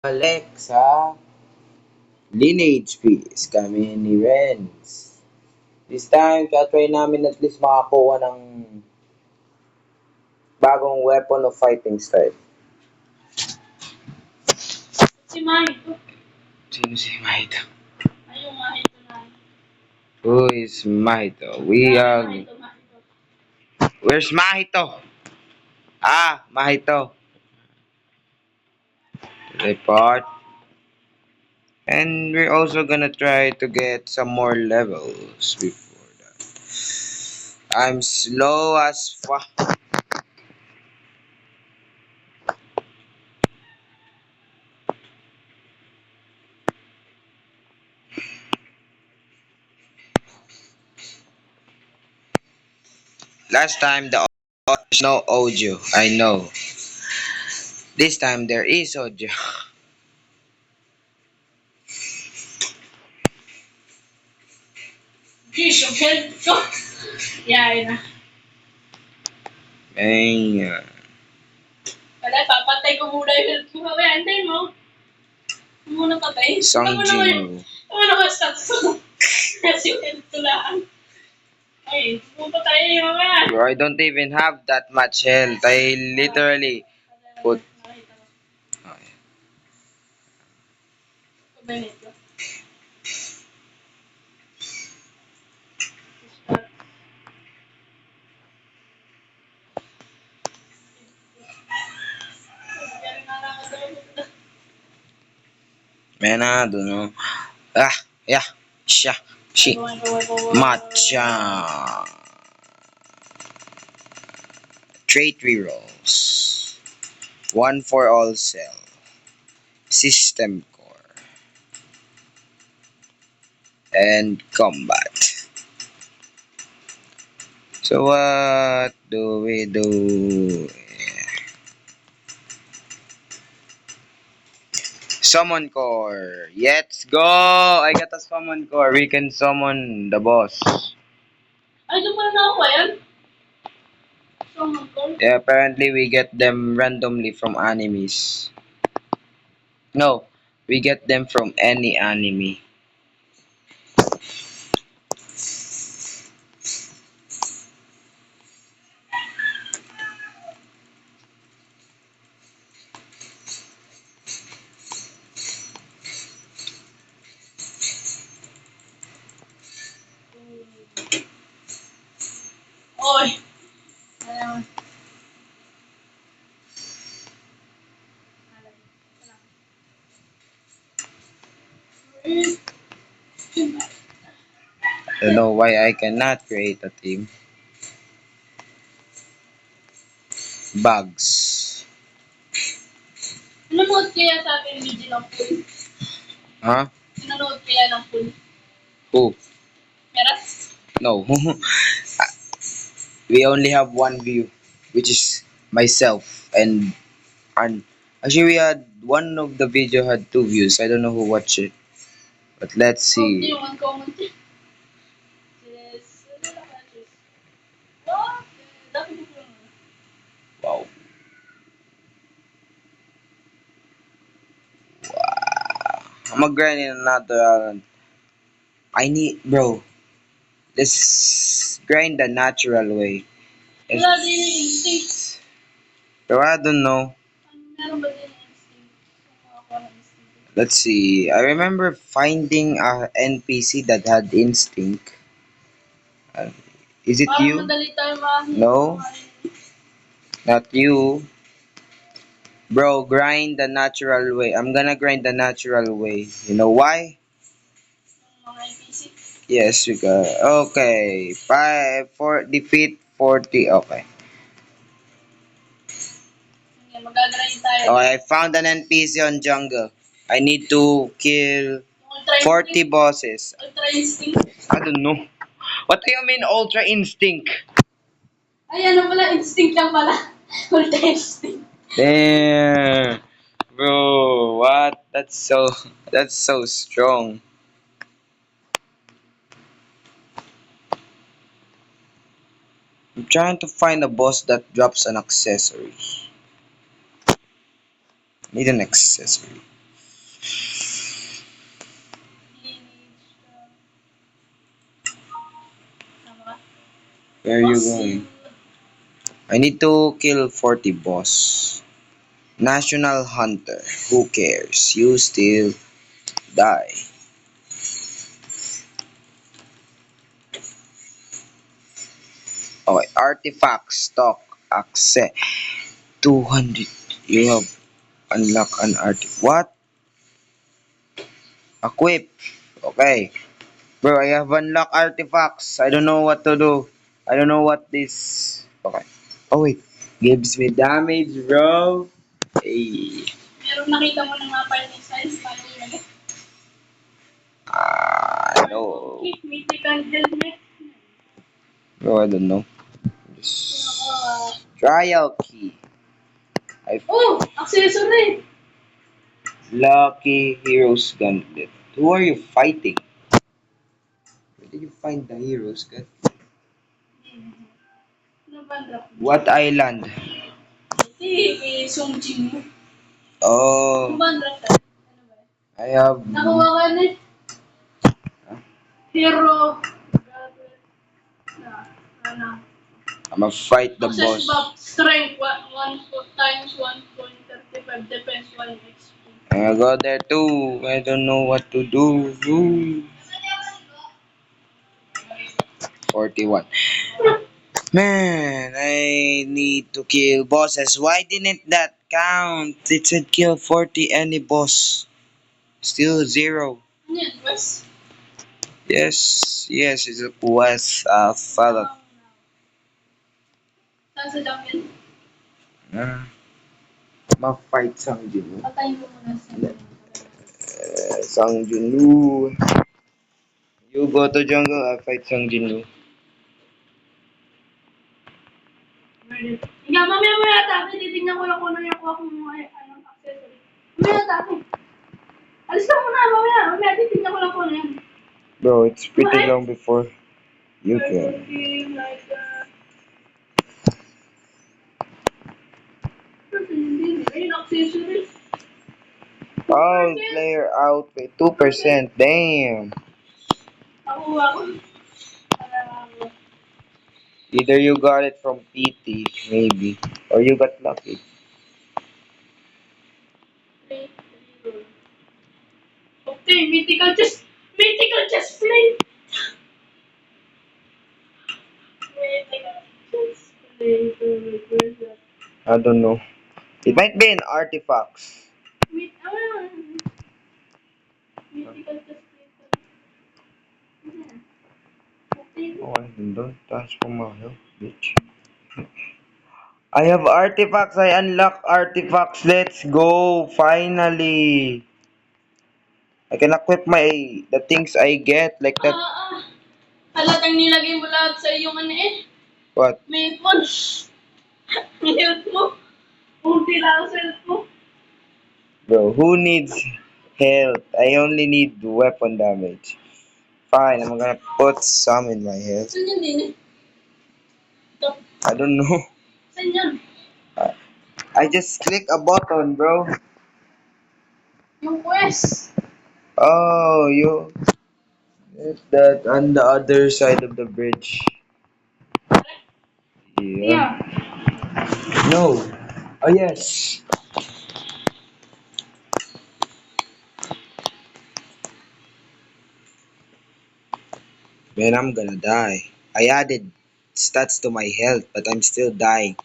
Alexa, Lineage Piece kami ni Renz. This time, try namin at least makakuha ng bagong weapon of fighting style. Si Mahito. Sino si Mahito? Ayun, Mahito na. Who is Mahito? Mahito. Where's Mahito? Ah, Mahito. Report. And we're also gonna try to get some more levels before that. I'm slow as fuck. Last time there's no audio. I know. This time there is audio. Jeez, yung health ko. Yay na. Man. Wala, papatay ko muna yung health ko. Kaya, antayin mo. Huwag mo na patay. Song Jin. Huwag mo na ka-stats ko. Kasi yung health ko lang. Ay, pumunta tayo yung mga. Bro, I don't even have that much health. I literally put. Okay. Kumainit ko. Man, I don't know. Ah, yeah. Sha. She. Matcha. Trait rerolls. One for all cell. System core. And combat. So what do we do? Summon core. Let's go! I got a summon core. We can summon the boss. Ay, doon pala nakuha yan. Summon ko. Yeah, apparently we get them randomly from enemies. No, we get them from any enemy. Oy. Ayan. I don't know why I cannot create a team. Bugs. Nanonood kaya sa akin video ng pool. Huh? Nanonood kaya ng pool. Who? Meron? No. We only have one view, which is myself and actually we had one of the video had two views. I don't know who watched it. But let's Hindi see. yung uncommon. Yes. What? Dami ko lang. Wow. I'm gonna grind in another island. I need, bro. Let's grind the natural way. Wala din yung instinct. Bro, I don't know. Meron ba din yung instinct? Makakuha ng instinct. Let's see. I remember finding a NPC that had instinct. Uh, is it Parang you? madali tayo makahit. No, not you. Bro, grind the natural way. I'm gonna grind the natural way. You know why? Mga NPC. Yes, we got. Okay. 5 for defeat 40. Okay. Sige, magagarayin tayo. Okay, I found an NPC on jungle. I need to kill Yung 40 bosses. Ultra instinct. I don't know. What do you mean ultra instinct? Ay, ano pala? Instinct lang pala. Ultra instinct. Damn. Bro, what? That's so strong. I'm trying to find a boss that drops an accessory. Need an accessory. Where are you Boss, going? I need to kill 40 boss. National Hunter. Who cares? You still die. Okay. Artifact stock access. 200. You have unlocked an artifact. What? Equip. Okay. Bro, I have unlocked artifacts. I don't know what to do. I don't know what this. Okay. Oh wait. Gives me damage, bro. Hey. meron nakita mo na nga fighting science, paano yun? No. Mythical helmet. No, I don't know. Just trial key. I Oh! Accessory! lucky heroes gauntlet. Who are you fighting? Where did you find the heroes gauntlet? Ano ba ang drop? What island? Si Song Jin mo. Ano Oh, ba ang drop? Ano ba? I have. Nakuha ka na eh. Hero. Na, ano? I'ma fight the Access boss. buff. Strength 1 times 1.35 defense 1 XP. I go there too. I don't know what to do. Ooh. 41. Man, I need to kill bosses. Why didn't that count? It said kill 40 any boss. Still zero. Ano yan? West? Yes, it was salad. Saan sa jungle? Ma-fight Sang Jinu. Patayin mo muna sa Sang Jinu. You go to jungle, I fight Sang Jinu. Hindi, mamaya tayo. Titignan ko lang kung ano yung kuha kong mga anong accessory. Mamaya tayo. Alis ka muna, mamaya. Mamaya titignan ko lang kung ano yan. Bro, it's pretty What? long before you Like can. a game like that. Hindi, ayun, accessories. Oh, player outfit 2%. Damn. Nakuha ko. Either you got it from PT, maybe, or you got lucky. Okay, mythical chest plate. Mythical chest plate. Where's that? I don't know. It might be in artifacts. Mythical chest plate. Ayan. Okay. Oh, I don't touch for my health, bitch. I have artifacts. I unlock artifacts. Let's go. Finally. I can equip the things I get like that. Halatang nilagay mo lahat sa iyong ano eh. What? May phone. Ang health mo. Kunti lang ang health mo. Bro, who needs health? I only need weapon damage. Fine, I'm gonna put some in my health. Saan yan din eh? Ito. I don't know. Saan yan? I just click a button, bro. Yung quest. Oh, you. It's that on the other side of the bridge. Yeah. Yeah. No. Oh, yes. Man, I'm gonna die. I added stats to my health, but I'm still dying.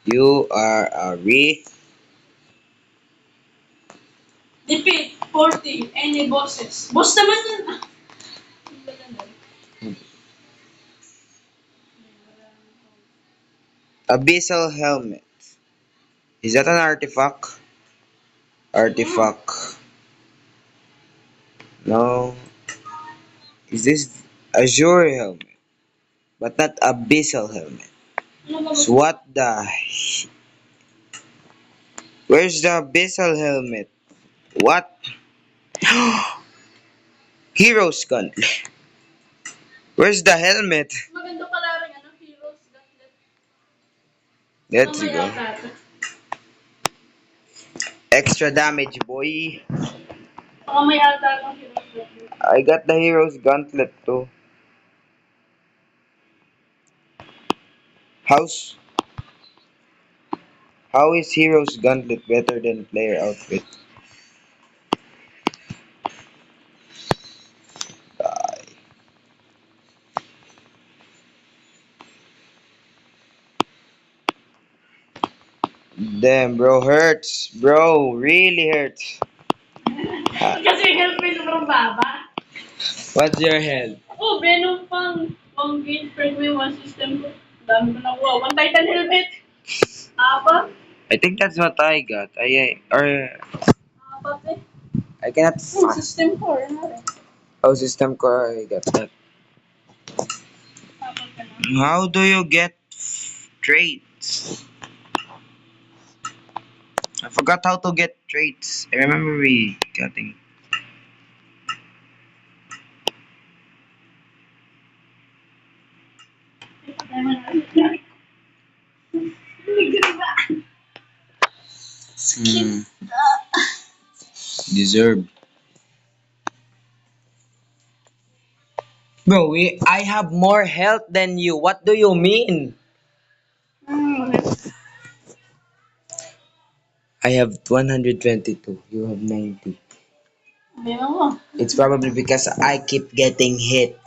You are a Defeat 40 any bosses. Boss naman yun. abyssal helmet. Is that an artifact? Artifact. No. Is this azure helmet? But not abyssal helmet. Ano ba? So what the? Where's the abyssal helmet? What? Hero's gauntlet. Where's the helmet? Maganda pala rin ano, heroes gauntlet. Let's Mamaya go. tayo. Extra damage, boy. Baka may ata akong sinusunod. I got the hero's gauntlet too. How's how is hero's gauntlet better than player outfit? Damn, bro, hurts. Bro, really hurts. Kasi yung health may sobrang baba. What's your health? Oh, Venom pang. One gauge per way, one system. Dami ko nakuha. One Titan helmet. Apat. I think that's what I got. Apat eh. I cannot Yung fast. system 4. Ano rin? Oh, system core, I got that. Apat ka na. How do you get traits? I forgot how to get traits. I remember we getting. Patay mo na. Hindi ba? Hmm. Deserve. Bro, I have more health than you. What do you mean? I have 122. You have 90. Venom mo. It's probably because I keep getting hit.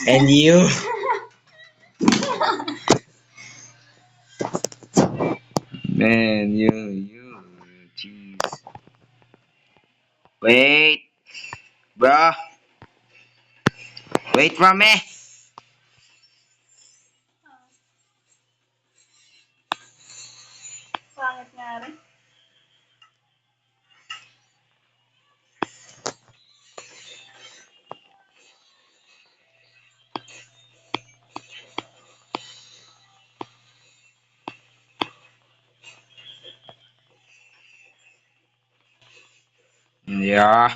And you? Man, jeez. Wait, bruh. Wait for me. Pangit nga rin. Yeah.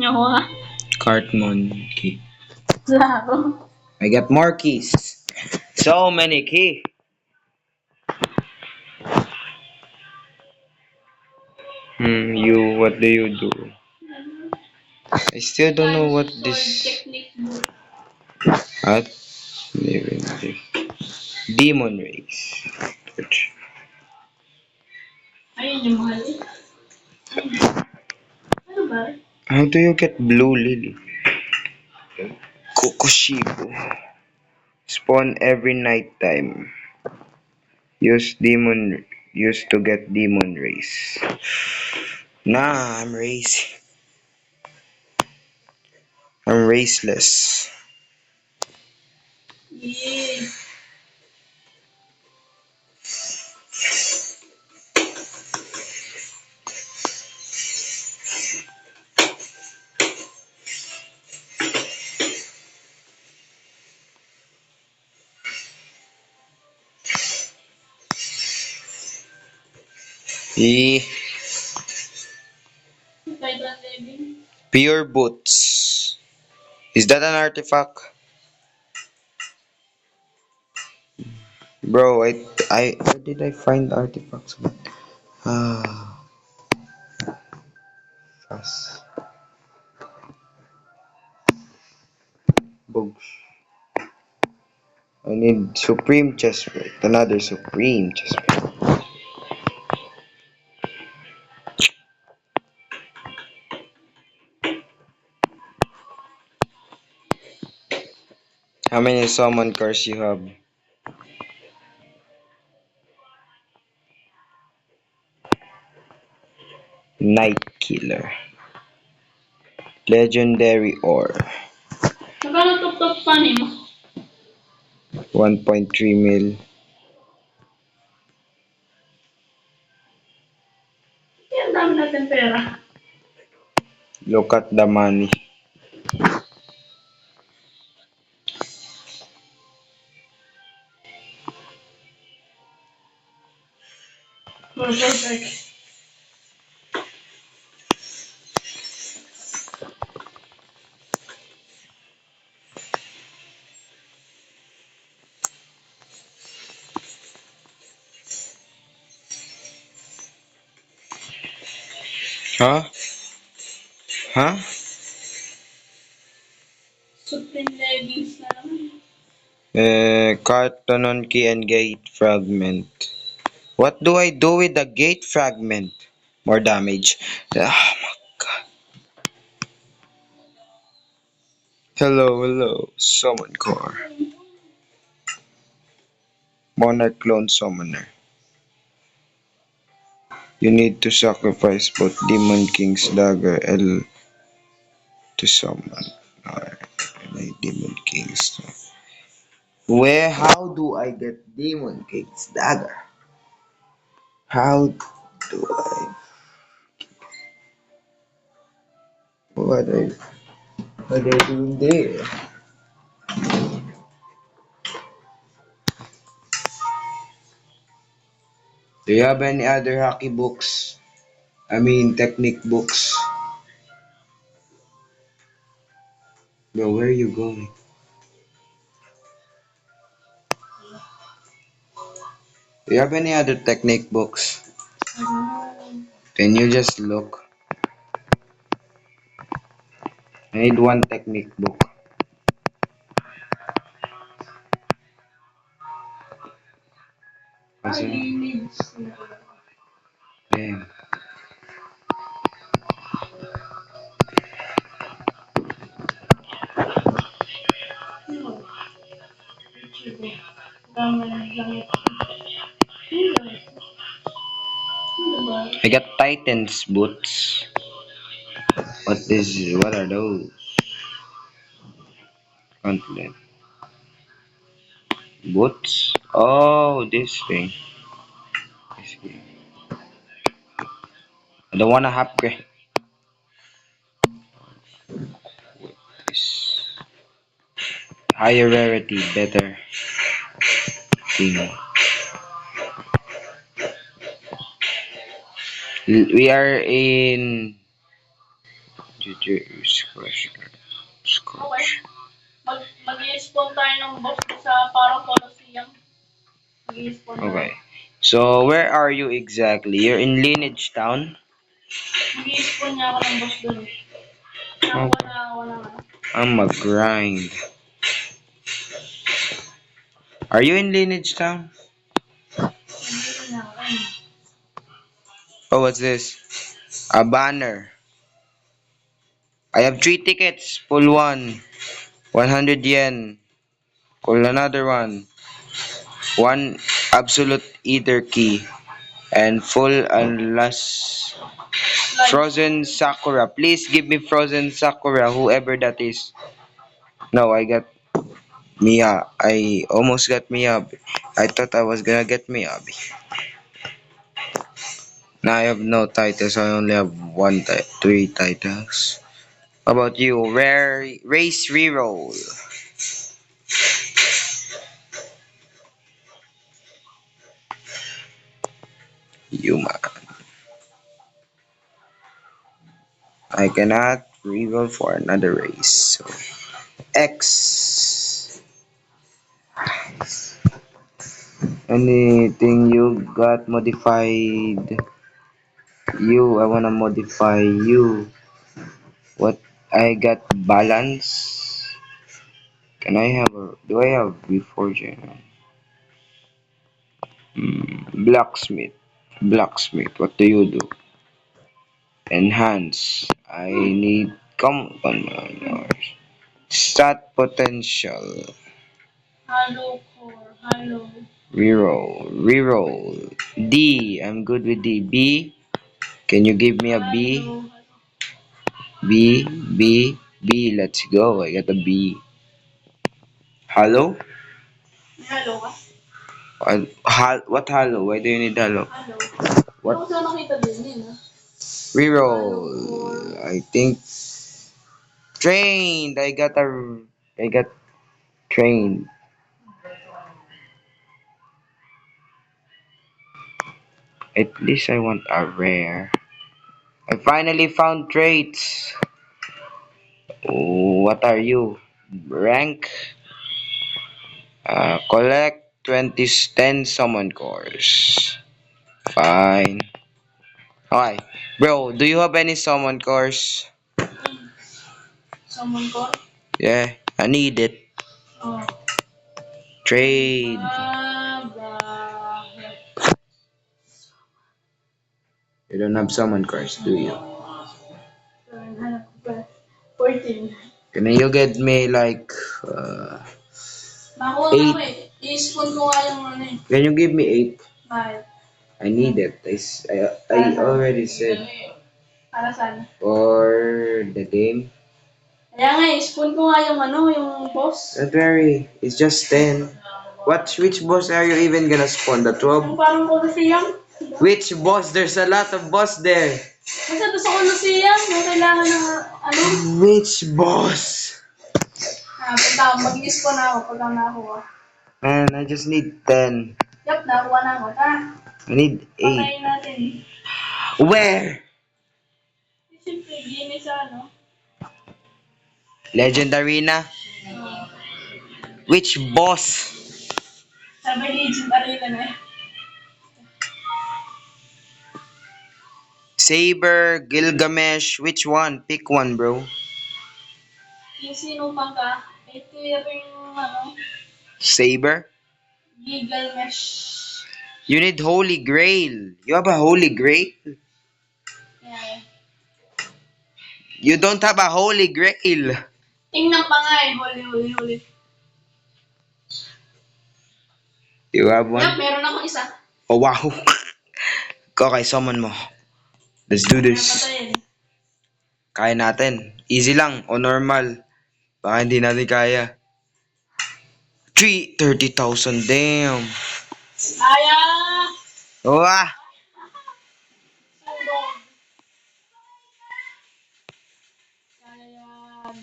Nakuha. Cart monkey. Laro. I got more keys. So many keys. What do you do? I still don't know what Sword this. technique book. What? Living this. Demon race. Which- Ayun yung mahal eh. Ano ba? How do you get blue lily? Kokushibo. Spawn every night time. Use to get demon race. Nah, I'm race. I'm raceless. Yeah. E Titan living. pure boots. Is that an artifact? Bro, where did I find artifacts? Ah, fast. Bugs. I need supreme chest plate. Another supreme chest plate. How many summon cars you have? Night Killer. Legendary ore. Magkano top panin mo? 1.3 mil. Yan, dami natin pera. Look at the money. Perfect. Huh? Huh? Supreme leggings na naman. Cartonon key and gate fragment. What do I do with the gate fragment? More damage. Ah, my god. Hello, hello. Summon core. Monarch clone summoner. You need to sacrifice both Demon King's dagger L to summon. Alright, I need Demon King's. Where? How do I get Demon King's dagger? How do I? What are, what are you doing there? Do you have any other hockey books? I mean, technique books. Bro, where are you going? Do you have any other technique books? Mm. Can you just look? I need one technique book. What's Ay, that? lineage na pala. Damn. Ano? Ichigo. Dami ng langit. Ano langit? Ano ba? I got Titan's boots. What are those? Confident. Boots? Oh, this thing. This thing. I don't wanna upgrade this. Higher rarity, better thing. We are in Juju Squash. Okay. Squash. Mag-i-spawn tayo ng boss sa parang Colosseum. Mag-i-spawn tayo. Okay. So where are you exactly? You're in Lineage Town? Mag-i-spawn niya ako ng boss doon. Oh, Nakuha na ako ng ano. I'm a grind. Are you in Lineage Town? Nandito na ako. Ayun. Oh, what's this? A banner. I have 3 tickets. Pull one. 100 yen. Pull another one. One absolute ether key. And full unless Slide. frozen Sakura. Please give me frozen Sakura, whoever that is. No, I got Mia. I almost got Miyabi. I thought I was gonna get Miyabi. Now I have no titles. I only have 3 titles. How about you? Rare race reroll. Yuma. I cannot reroll for another race. So X. Anything you got modified? I wanna modify you. What I got balance? Can I have a? Do I have reforging? Blacksmith. Blacksmith. What do you do? Enhance. I need come on. Stat potential. Halo core. Halo. Reroll. D. I'm good with D. B. Can you give me a B? Halo. B. Let's go. I got a B. Hello? May halo ka? What hello? Why do you need hello? Halo. What? Ako saan nakita din yun, ha? Reroll. I think trained. I got trained. At least I want a rare. I finally found traits. What are you? Rank? Collect 10 summon cores. Fine. Okay. Bro, do you have any summon course? Someone call? Yeah, I need it. Oh. Trade. You don't have summon course, do you? 14. Can you get me like Nakuha na ako 8? eh. I-spoon ko nga yung ano eh. Can you give me 8? Bakit? I need it. I already said Para saan? for the game. Kaya nga i-spoon ko nga yung ano, yung boss. Don't worry, it's just 10. Which boss are you even gonna spawn? The Yung 12? parang Colosseum. Which boss? There's a lot of boss there. Basta doon sa Colosseum, yung kailangan ng ano. Which boss? Punta ako, mag-i-spawn na ako pag ang nakuha. Man, I just need 10. Yup, nakuha na ako. Tara, I need 8. patayin natin. Where? Siyempre, gini sa ano. Legendary na? Which boss? Sabi Legend Arena na eh. Saber, Gilgamesh, which one? Pick one, bro. Yung sino pang ka, ito yung ano, Saber? Gilgamesh. You need Holy Grail. You have a Holy Grail? Yeah. You don't have a Holy Grail. Tingnan pa nga eh, huli. You have Yup, one? meron ako isa. Oh, wow. Okay, summon mo. Let's do this. Napatayin. Kaya natin. Easy lang o normal. Baka hindi natin kaya. 30,000. Damn. Kaya! Wah! Sundong. Kaya yan.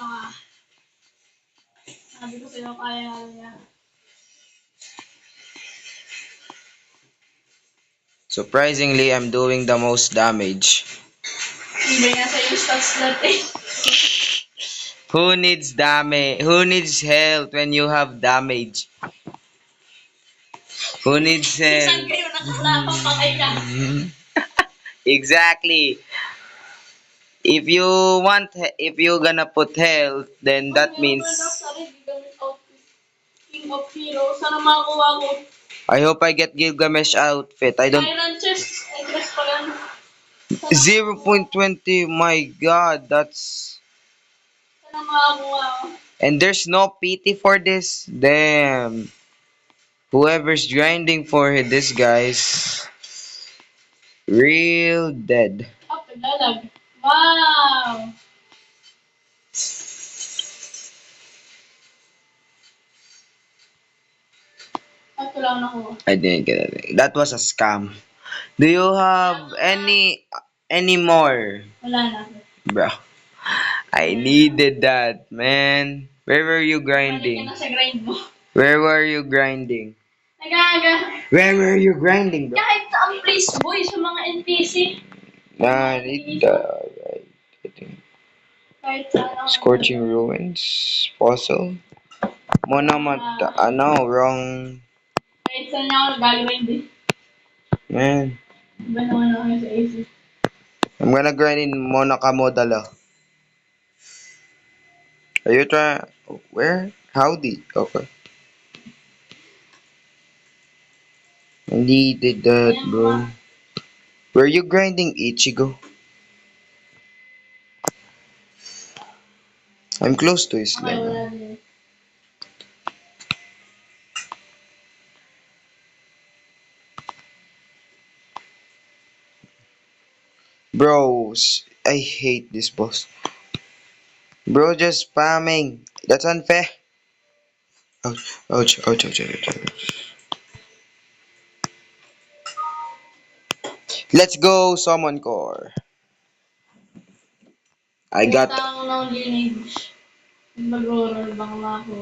Ah. Sabi ko sa'yo, kaya niya. Surprisingly, I'm doing the most damage. Hindi nga sa'yo stats natin. Who needs damage? Who needs health when you have damage? Who needs Saan health? kayo nakakapang patay ka? Exactly. If you gonna put health, then that means King of Heroes. Sana makakuha ko. I hope I get Gilgamesh outfit. I don't Iron chest. Ay, chest pa lang. 0.20. My God, that's Sana makakuha ko. and there's no PT for this. Damn. Whoever's grinding for this, guys, real dead. Ah, paglalag. Wow! Ito lang nakuha. I didn't get it. That was a scam. Do you have any more, Wala na. bro? I needed that, man. Where were you Balik ka grinding? na sa grind mo. Where were you grinding? Nagaga. Where were you grinding, bro? Kahit sa ang place boy sa mga NPC. I need the Kahit saan ako. Scorching Ruins fossil. Wrong. Kahit saan niya ako nag-grind eh. Man, Iba naman ako sa AC. I'm gonna grind in Monakamodala. Are you trying? Where? Howdy. Okay. I needed that, bro. Were you grinding Ichigo? I'm close to his Okay, level. wala din. Bros, I hate this boss. Bro, just spamming. That's unfair. Ouch, ouch, ouch, ouch, ouch, ouch. Let's go, summon core. I Punta got ako ng lineage. Mag-roll bang ako.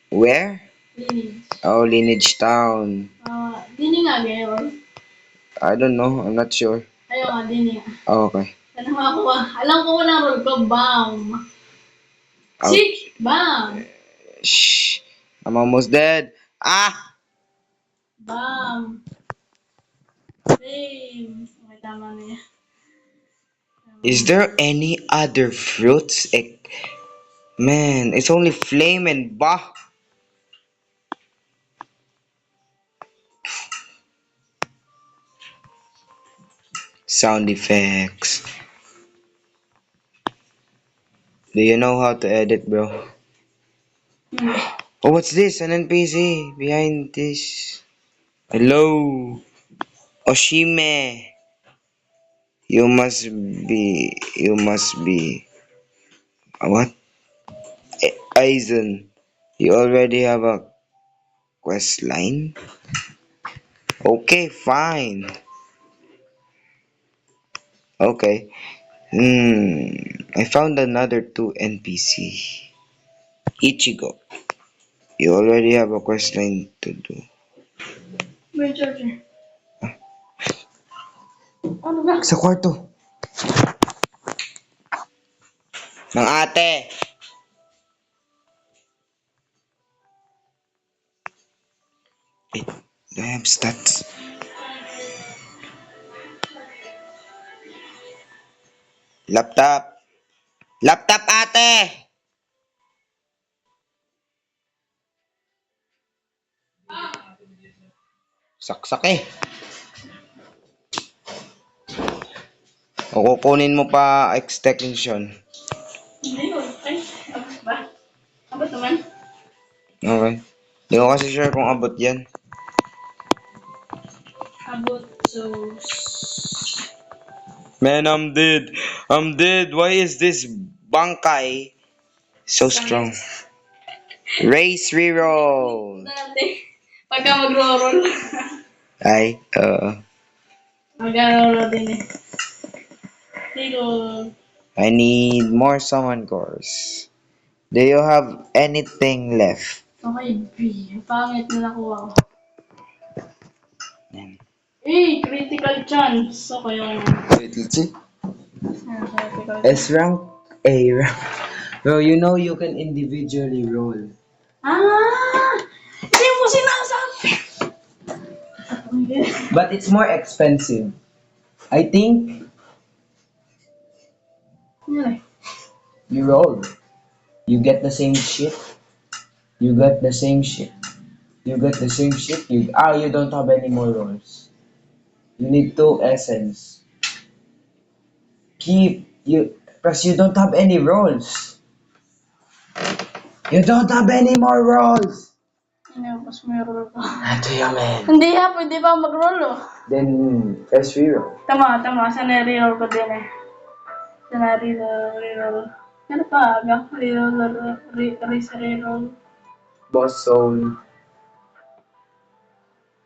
where? Lineage. Oh, Lineage Town. Dini nga ngayon. I don't know. I'm not sure. Ayaw nga, dini nga. Oh, okay. Sana makakuha. Alam ko na roll ko. Bam! Out. Sick! Bam! Shh. I'm almost dead. Ah! Bam! Bam! Okay, tama na yan. Is there any other fruits? Man, it's only flame and bah. Sound effects. Do you know how to edit, bro? Oh, what's this? An NPC behind this. Hello, Oshime. You must be. What? Aizen. You already have a quest line? Okay, fine. Okay. I found another two NPC. Ichigo. You already have a quest line to do. May charger. Ano ba? Sa kwarto. Ng ate. Wait, do I have stats? Laptop. Laptop ate! Saksak eh. O kukunin mo pa extension. Hindi ko. Ay, abot ba? Abot naman. Okay. Hindi ko kasi sure kung abot yan. Abot, so... Man, I'm dead. I'm dead. Why is this Bankai so strong? Race reroll. Dati, pagka magro-roll. Ay, Mag-roll din eh. Reroll. I need more summon cores. Do you have anything left? Okay, B. Ang pangit na nakuha ko. Yan. Eh, critical chance. Okay, yun. Wait, let's see. Critical chance. S rank, A rank. Bro, you know you can individually roll. Ah! Hindi mo sinasabi! But it's more expensive. I think Yan eh. you roll. You get the same shit. You got the same shit. You got the same shit. You don't have any more rolls. You need 2 essence. Because you don't have any rolls. You don't have any more rolls. Ano, mas may roll pa. Ito yung man. Hindi ha, pwede ba mag-roll oh. Then, press reroll. Tama. Sana reroll ko din eh. Sana reroll. Ano pa? Reroll. Boss zone,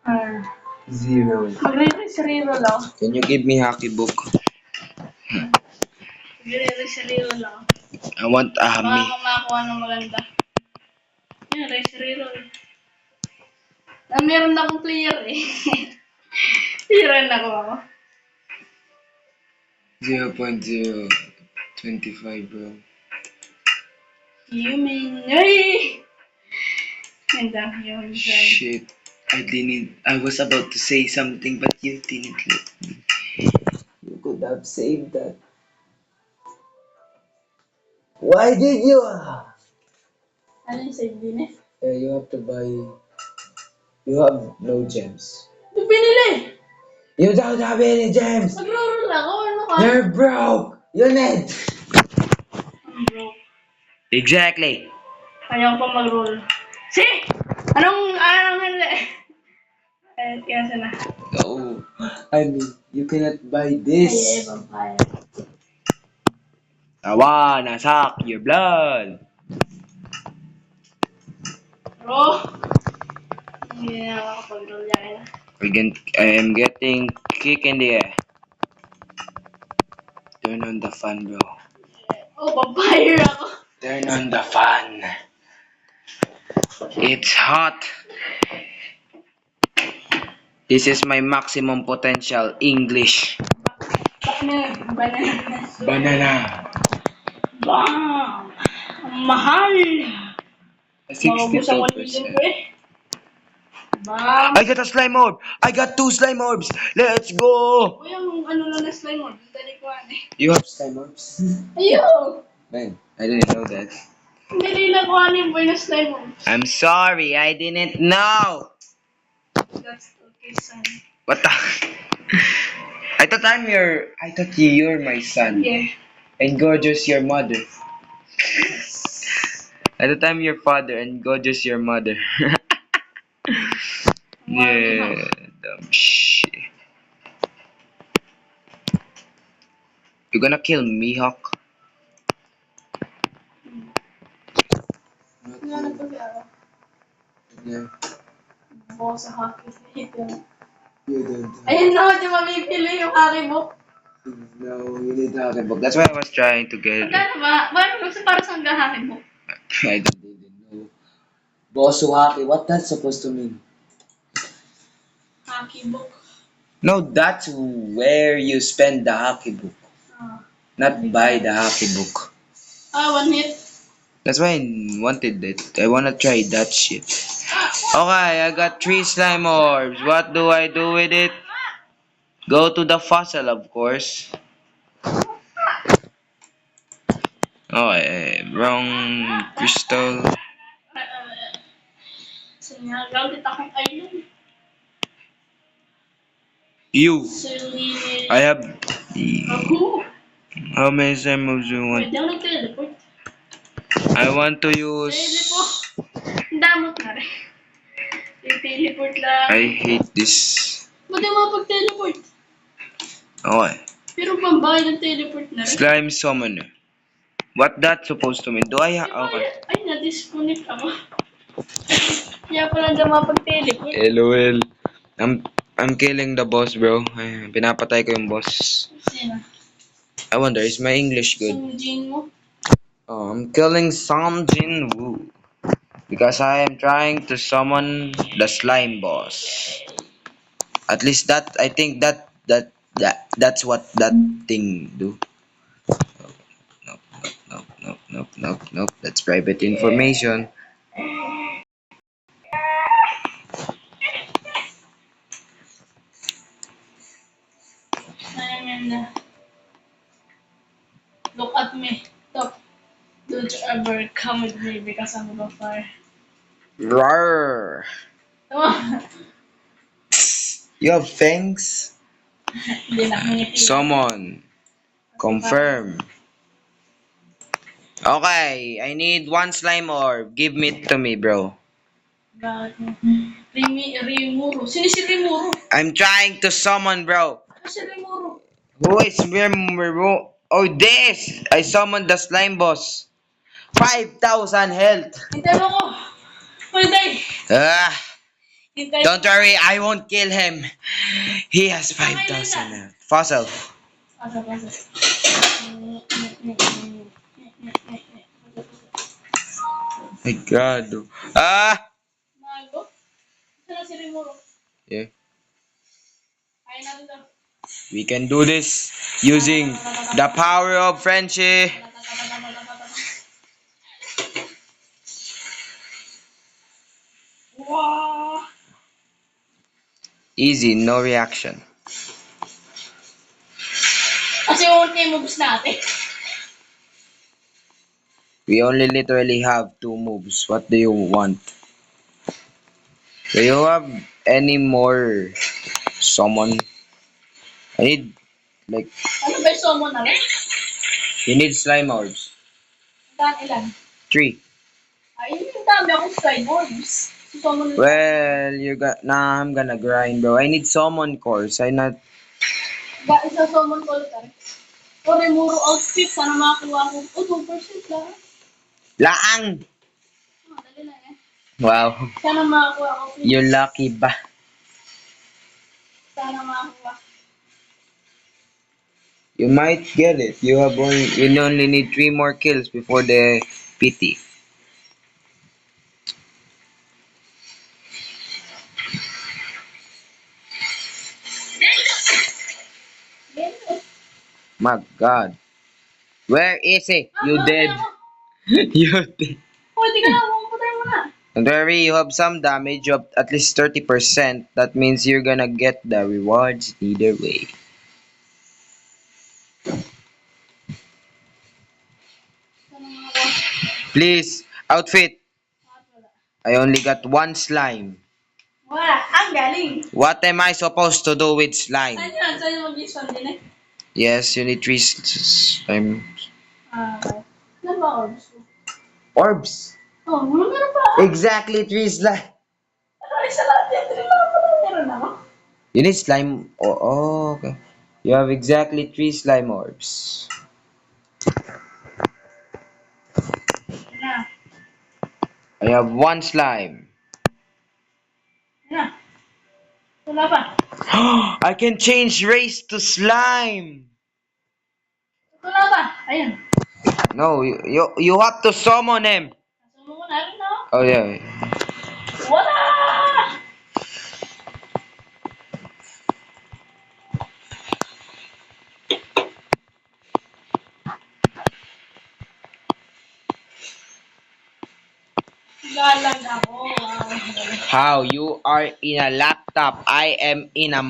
Ah. 0. Magre-reroll ako. Can you give me hockey book? Magre-reroll ako. I want Baka Ami. makakuha ng maganda. Yan, reroll. Meron na akong player eh. Player na ako. 0.025, bro. Human. Ay! Ganda, human. Shit. I was about to say something, but you didn't let me. You could have saved that. Why did you? Ano yung save din eh? You have to buy. You have no gems. Ito binili! You don't have any gems. Mag-roll ako, ano ka? You're broke. You need. Bro, Exactly. ayaw ko mag-roll. Si! Anong hindi? Kaya sana. No, I mean you cannot buy Ay, this. vampire. I wanna suck your blood. Bro! Hindi na ako kapag-roll yan. I am getting kick in the air. Turn on the fan, bro. Oh, vampire ako. Turn on the fan. It's hot. This is my maximum potential English. Banana. Banana. Bam! Ang mahal! Maubusan ko 62%. nito eh. Bang! I got a slime orb! I got 2 slime orbs! Let's go! O yung ano lang na slime mo. Dali ko ano eh. You have slime orbs? Ayun! Man, I didn't know that. Dali lang ko ano yung boy na slime mo. I'm sorry, I didn't know! That's okay, son. What the? I thought you're my son. Yeah. And gorgeous your mother. I thought I'm your father and gorgeous your mother. Yeah, dumb shit. You gonna kill me, Hawk? Ano na to siya? Yeah. Buko sa hockey. Ito. You don't. Ayun na, di mabibili yung hockey book. No, you need to have a book. That's why I was trying to get it. Magkano ba? Bakit gusto para sa hockey book? I don't even know. Bosuhaki, what that's supposed to mean? Hockey book. No, that's where you spend the hockey book, Ah, not buy the hockey book. one hit. That's why I wanted it. I wanna try that shit. Okay, I got 3 slime orbs. What do I do with it? Go to the fossil, of course. Okay, wrong crystal. Sinagalit akong ayun. You. Silly. I have. Ako. How many slime orbs do you want? Pwede ako nag-teleport. I want to use. Teleport. Ang damot na rin. Yung teleport lang. I hate this. Ba't yung mapag-teleport? Okay. Pero pambahay ng teleport na rin. Slime summoner. What that supposed to mean? Do I have? Okay. Ay, na-disconnect ako. Kaya pala na mapag-teleport. LOL. I'm killing the boss, bro. Ay, pinapatay ko yung boss. Sino? I wonder, is my English good? Sungjin mo? Oh, I'm killing Sam Jin Woo. Because I am trying to summon the slime boss. At least I think that's what that thing do. Nope, nope, nope, nope, nope, nope. That's private information. And look at me. Stop. Don't you ever come with me because I'm on fire. Roar! Come on. You have fangs? Hindi na ngiti. Summon. Confirm. Okay, I need 1 slime orb. Give it to me, bro. Bakit mo? Rimuro. Sino si Rimuro? I'm trying to summon, bro. Ano si Rimuro? Who is Rimuru? Oh, this! I summoned the slime boss. 5,000 health. Hintay mo ko. Hintay. Ah, Hintay. don't worry, I won't kill him. He has 5,000 health. Fossil. Asa. My God. Ah! Mago? Sino si Rimuro? Yeah, Kaya natin to. we can do this using the power of friendship. Wow! Easy, no reaction. Kasi unti yung moves natin. We only literally have 2 moves. What do you want? Do you have any more summon? I need, like, Ano ba yung summon na rin? you need slime orbs. Ilan? 3. Ayun yung dami akong skyboards. Summon na Well, nah, I'm gonna grind, bro. I need summon cores. isa summon ko ulit rin. O Rimuro outfit, sana makakuha ko. O, 2% lang. Laang! Dali lang eh. Wow. Sana makakuha ko. Please. You're lucky ba? Sana makakuha. You might get it. You only need 3 more kills before the PT. Ganun. My God. Where is he? You dead. You dead. Pwede ka na, pumatay mo na. Don't worry, you have some damage of at least 30%. That means you're gonna get the rewards either way. Ano nga ako? Please, outfit. Bakit wala? I only got one slime. Wala. Ang galing. What am I supposed to do with slime? Saan yun? Saan yung mag-ispan din eh? Yes, you need three slime. Ano ba orbs ko? Orbs. Oh, meron pa. Exactly three slime. Ano, isa lang. Tiyatri lang pala. Meron ako. You need slime. Okay. You have exactly three slime orbs. Yan na. I have one slime. Yan na. Wala pa. I can change race to slime. Wala pa. Ayun. No, you have to summon him. Nasumo ko na rin ako. Oh yeah. Wala! Galang ako. How you are in a laptop? I am in a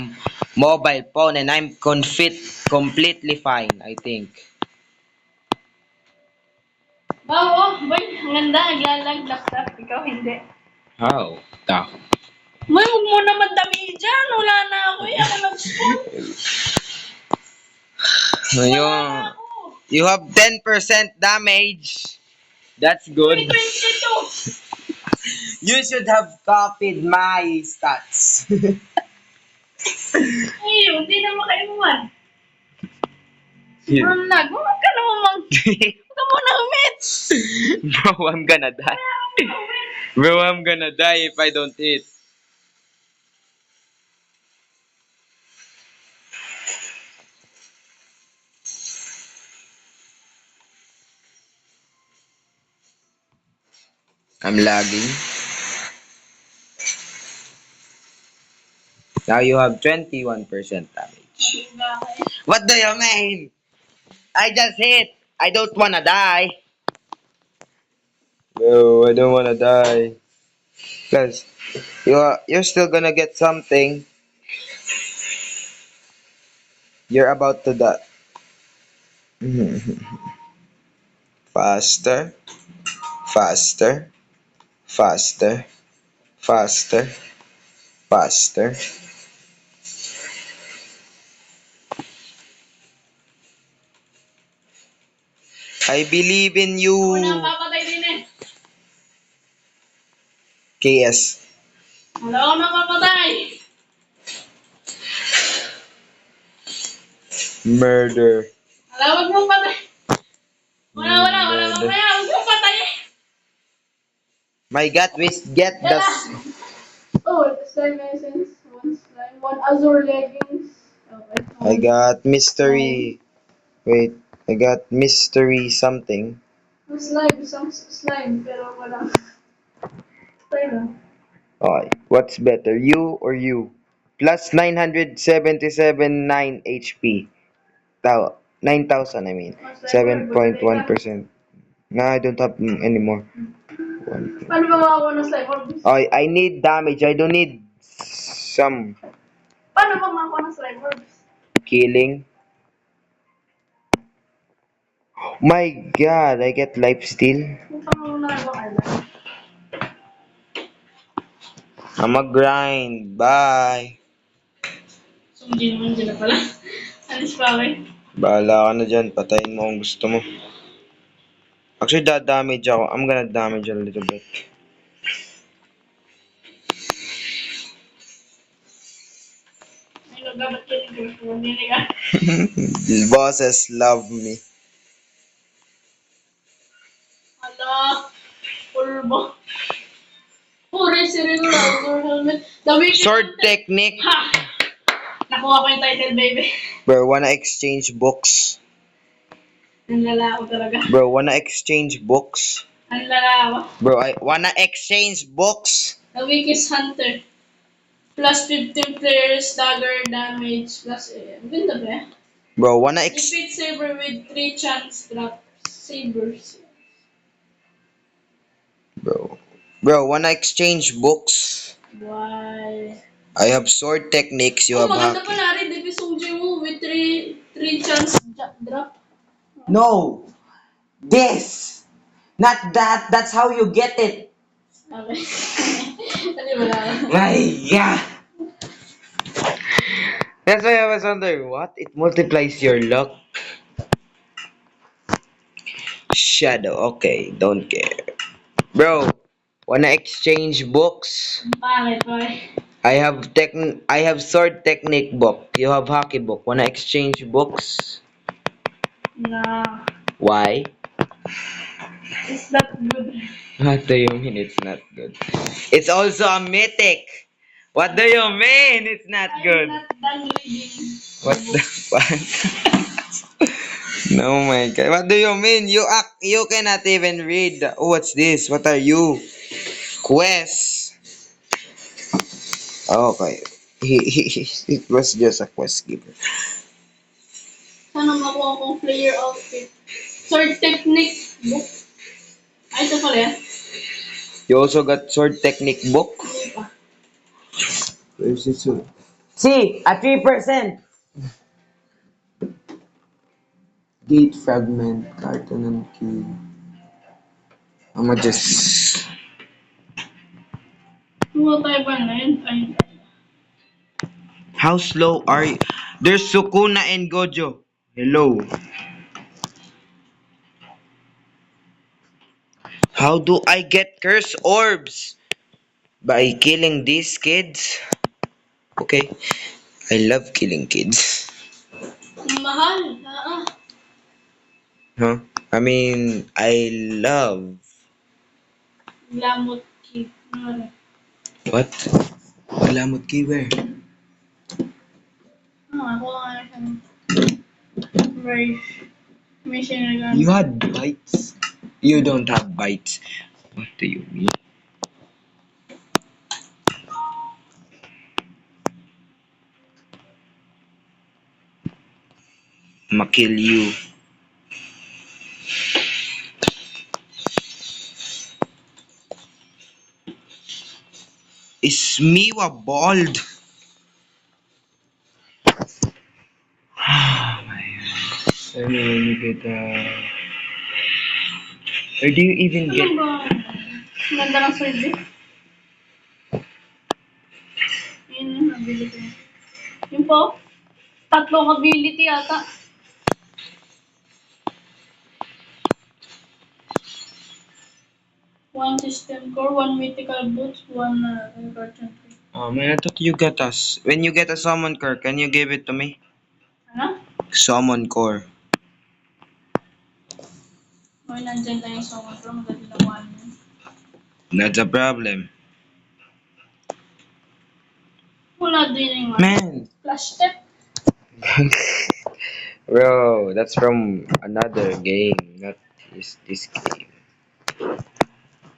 mobile phone and I'm completely fine, I think. Wow, boy, ang ganda. Naglalag laptop. Ikaw hindi. How? Ta. May, huwag mo naman dami dyan. Wala na ako eh. Ako nag-spawn. You, Wala ako. you have 10% damage. That's good. 22. You should have copied my stats. Ay, hindi na makaimuan. Sobrang lag. Huwag ka na mamang. Huwag ka muna umit. Bro, I'm gonna die. Bro, I'm gonna die if I don't eat. I'm lagging. Now you have 21% damage. What do you mean? I just hit. I don't wanna die. No, I don't wanna die. Cause you're still gonna get something. You're about to die. Faster, faster, faster, faster, faster. I believe in Ako you. na ang papatay din eh. KS. Wala ako na papatay. Murder. Wala, wag mong patay. Wala mamaya. Wag mong patay eh. My God, we get the. Oh, slime essence. One slime. One azure leggings. Okay. I got mystery. Wait, I got mystery something. Isang slime, pero wala. Try lang. Okay, what's better, you or you? Plus 977 9 HP. 9,000, I mean. 7.1%. No, I don't have anymore. Paano ba makakuha ng slime orbs? I need damage. I don't need some Paano ba makakuha ng slime orbs? killing. My God, I get life steal. Kung paano na ba kailan? I'm a grind. Bye. So, hindi naman dyan na pala. Alis pa ako eh. Bahala ka na dyan. Patayin mo kung gusto mo. Actually, damage ako. I'm gonna damage a little bit. Ay, nagabat ka rin. Hindi ka. Bosses love me. Ala. Pulbo. Puri si Rin Azure helmet. The Wicked Sword Hunter. technique. Ha! Nakuha ko yung title, baby. Bro, wanna exchange books? Ang lalako talaga. Bro, wanna exchange books? Ang lalako. Bro, I wanna exchange books? The Weakest Hunter. Plus 15 players, dagger damage, plus ang ganda ba eh? Bro, wanna Defeat Saber with 3 chance drop. Sabers. Bro. Bro, wanna exchange books? Why? I have sword techniques, you Oh, have maganda haki. pala rin. Divisoji mo with three chance drop. No! This! Not that! That's how you get it! Okay. Ano wala? My God! That's why I was wondering, what? It multiplies your luck? Shadow, okay, don't care. Bro, wanna exchange books? Pangit, why? I have sword technique book. You have hockey book. Wanna exchange books? Nah. Why? It's not good. What do you mean it's not good? It's also a mythic. What do you mean it's not I'm good? not done reading What the the book. fuck? No my god. What do you mean? You cannot even read. Oh, what's this? What are you? Quest. Okay. It was just a quest giver. Sana makuha kong player outfit. Sword technique book. Ay, ito pala yan. You also got sword technique book. Hindi pa. Where's this one? See, a 3%. Gate fragment, carton and key. I'ma just. Kuha tayo ba na yun? Ay, How slow are you? There's Sukuna and Gojo. Hello. How do I get curse orbs? By killing these kids? Okay. I love killing kids. mahal. Ah, Huh? I mean, I love. lamot key. Ano? What? Malamot key where? Ako nga siya. Rice. Mission You gun. had bites? You don't have bites. What do you mean? I'ma kill you. Is Miwa bald? Oh my god. Anyway, you get where do you even Ano get? ba? Ganda ng sword eh. Yun yung ability. Yung po, tatlong ability yata. One system core, one mythical boots, one carton. Man, I thought you get us. When you get a summon core, can you give it to me? Ano? Summon core. Okay, nandyan tayo sa mga pero madali lang one yun. That's a problem. Wala din yung one. Man. Flash step. Bro, that's from another game, not this game.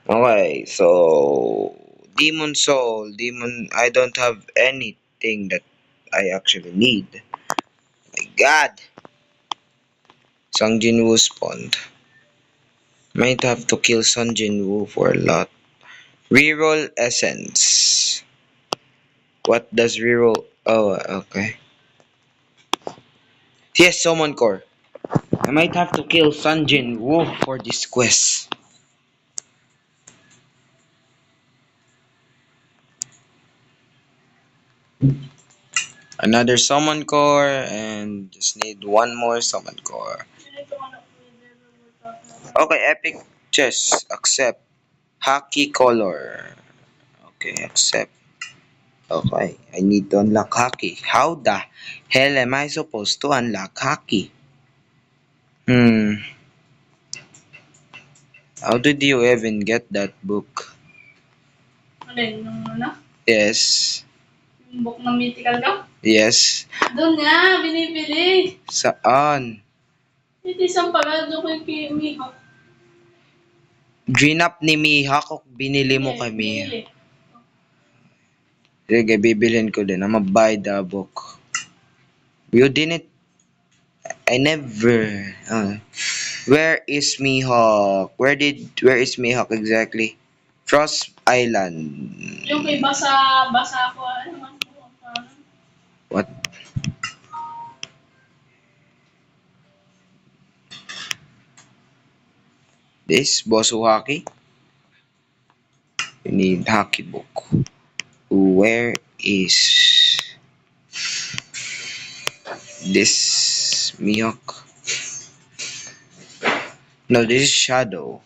Okay, so Demon Soul, Demon. I don't have anything that I actually need. My God, Sung Jin Woo spawned. Might have to kill Sung Jin Woo for a lot. Reroll essence. What does reroll? Oh, okay. Yes, summon core. I might have to kill Sung Jin Woo for this quest. Another summon core and just need one more summon core. Okay, epic chess. Accept. Haki color. Okay, accept. Okay, I need to unlock Haki. How the hell am I supposed to unlock Haki? Hmm. How did you even get that book? Alin, nung ano? Yes. Yung book ng mythical ka? Yes. Doon nga, binibili. Saan? Ito isang pala, doon ko yung Miho. Drinap ni Mihawk o binili mo kay Mihawk? Binili. Sige, bibilhin ko din. I'ma buy the book. You didn't. I never. Where is Mihawk? Where is Mihawk exactly? Cross Island. Yung kay basa ko, ano man po, What? This Bosu Hockey? We need hockey book. Where is this Mihawk? No, this is Shadow.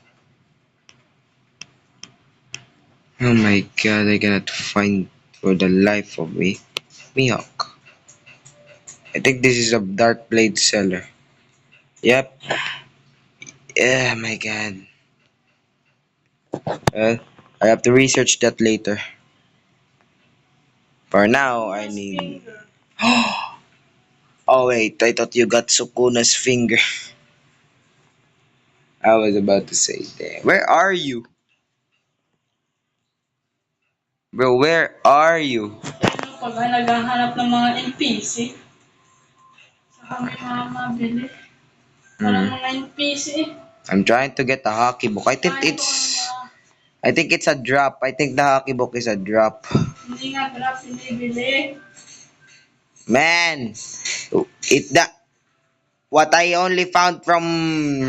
Oh my god, I cannot find for the life of me Mihawk. I think this is a Dark Blade seller. Yep. Yeah, my god. Well, I have to research that later. For now, I need. Oh wait, I thought you got Sukuna's finger. I was about to say, damn. Where are you? Bro, where are you? ano pag naghahanap ng mga NPC. Saka may mga mabili. Parang mga NPC. I'm trying to get the hockey book. I think it's a drop. I think the hockey book is a drop. Hindi nga grab, binibili. Man, what I only found from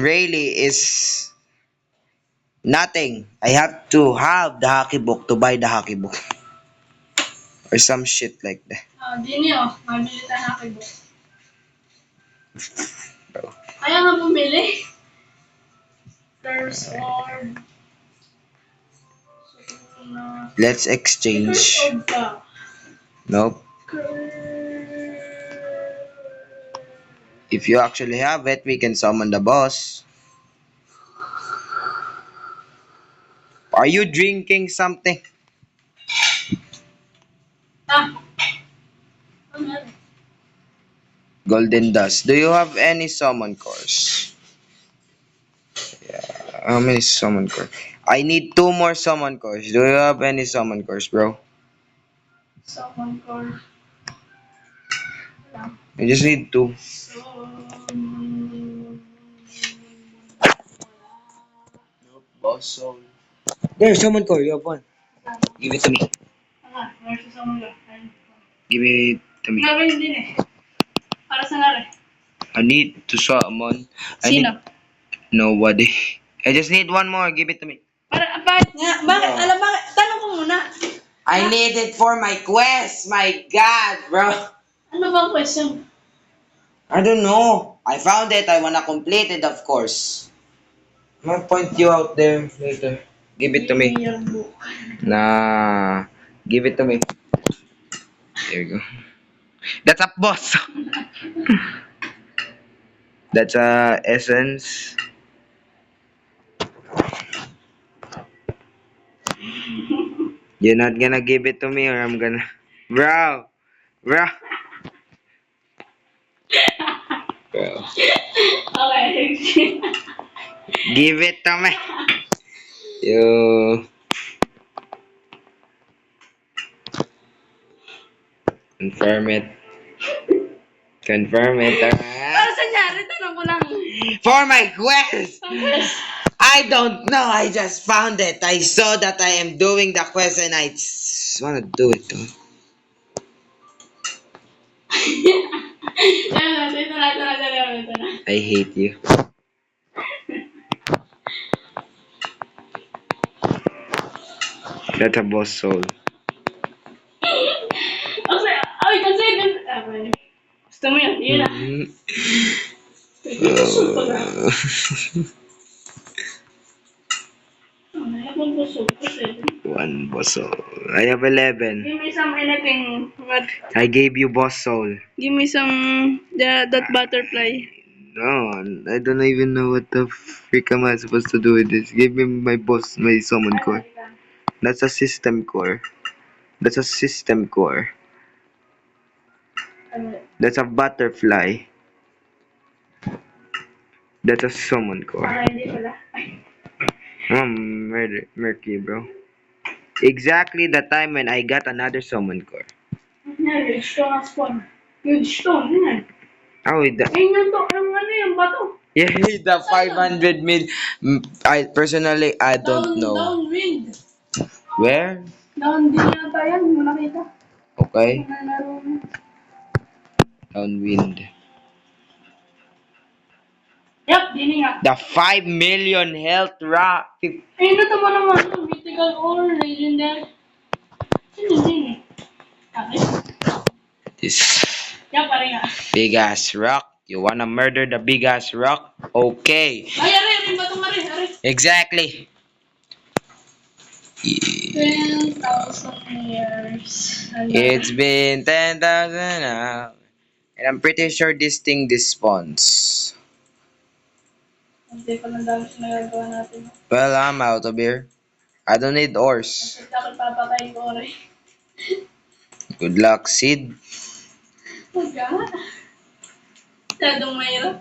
Rayleigh is nothing. I have to have the hockey book to buy the hockey book. Or some shit like that. Di niyo, mabili tayo ng kibo. Bro. Kaya nga bumili. First orb. Sukuna. Let's First exchange. orb ka. Nope. If you actually have it, we can summon the boss. Are you drinking something? Ano yan? Golden Dust. Do you have any summon cores? Yeah. How many summon cores? I need 2 more summon cores. Do you have any summon cores, bro? Summon core. Lang. I just need 2. Boss soul. There, summon core. You have 1. Give it to me. Meron sa summon ka. Give it to me. Gagawin din eh. Para sa nare. I need to summon. Sino? Nobody. I just need 1 more. Give it to me. Bakit nga? Bakit? Alam bakit? Tanong ko muna. I need it for my quest. My God, bro. Ano bang question? I don't know. I found it. I wanna complete it, of course. I'll point you out there later. Give it to me. Your book. Nah. Give it to me. There you go. That's a boss. That's a essence. You're not gonna give it to me or I'm gonna... Bro! Bro! Bro. Okay. Give it to me. You... Confirm it. Confirm it. Para sa nyari, tanong ko lang. For my quest! Yes. I don't know. I just found it. I saw that I am doing the quest and I just wanna do it. Though. Ito na. I hate you. That's a boss soul. Kasi, okay. Gusto mo yun? Yun na. Busog ka na. Mayroon busog. Kasi, 1 boss soul. I have 11. give me some anything. What? I gave you boss soul. Give me some, that butterfly. No, I don't even know what the freak am I supposed to do with this. Give me my boss, my summon core. That's a system core. That's a system core. That's a butterfly. That's a summon core. Hindi pala. Mercury, bro. Exactly the time when I got another summon core. Huge stone ang spawn. Huge stone, yun yan. Oh, the Ayun to, yung bato. yeah, the 500 mil. I personally, I don't know. Downwind. Where? Down din yata yan, hindi mo nakita. Okay. Mananaro mo. Downwind. Yup, din nga. The 5 million health rock. Ay, ito mo naman, mythical or legendary. Sino din Okay. This Yup, pare nga. big ass rock. You wanna murder the big ass rock? Okay. Ay, are, bato nga rin, are. Exactly. 10,000 years. It's been 10,000 hours. And I'm pretty sure this thing despawns. Hindi pa lang dami siya nagagawa natin. Well, I'm out of here. I don't need ores. Kasi ako papatay ko rin. Good luck, Sid. Huwag ka. Masyadong mahirap.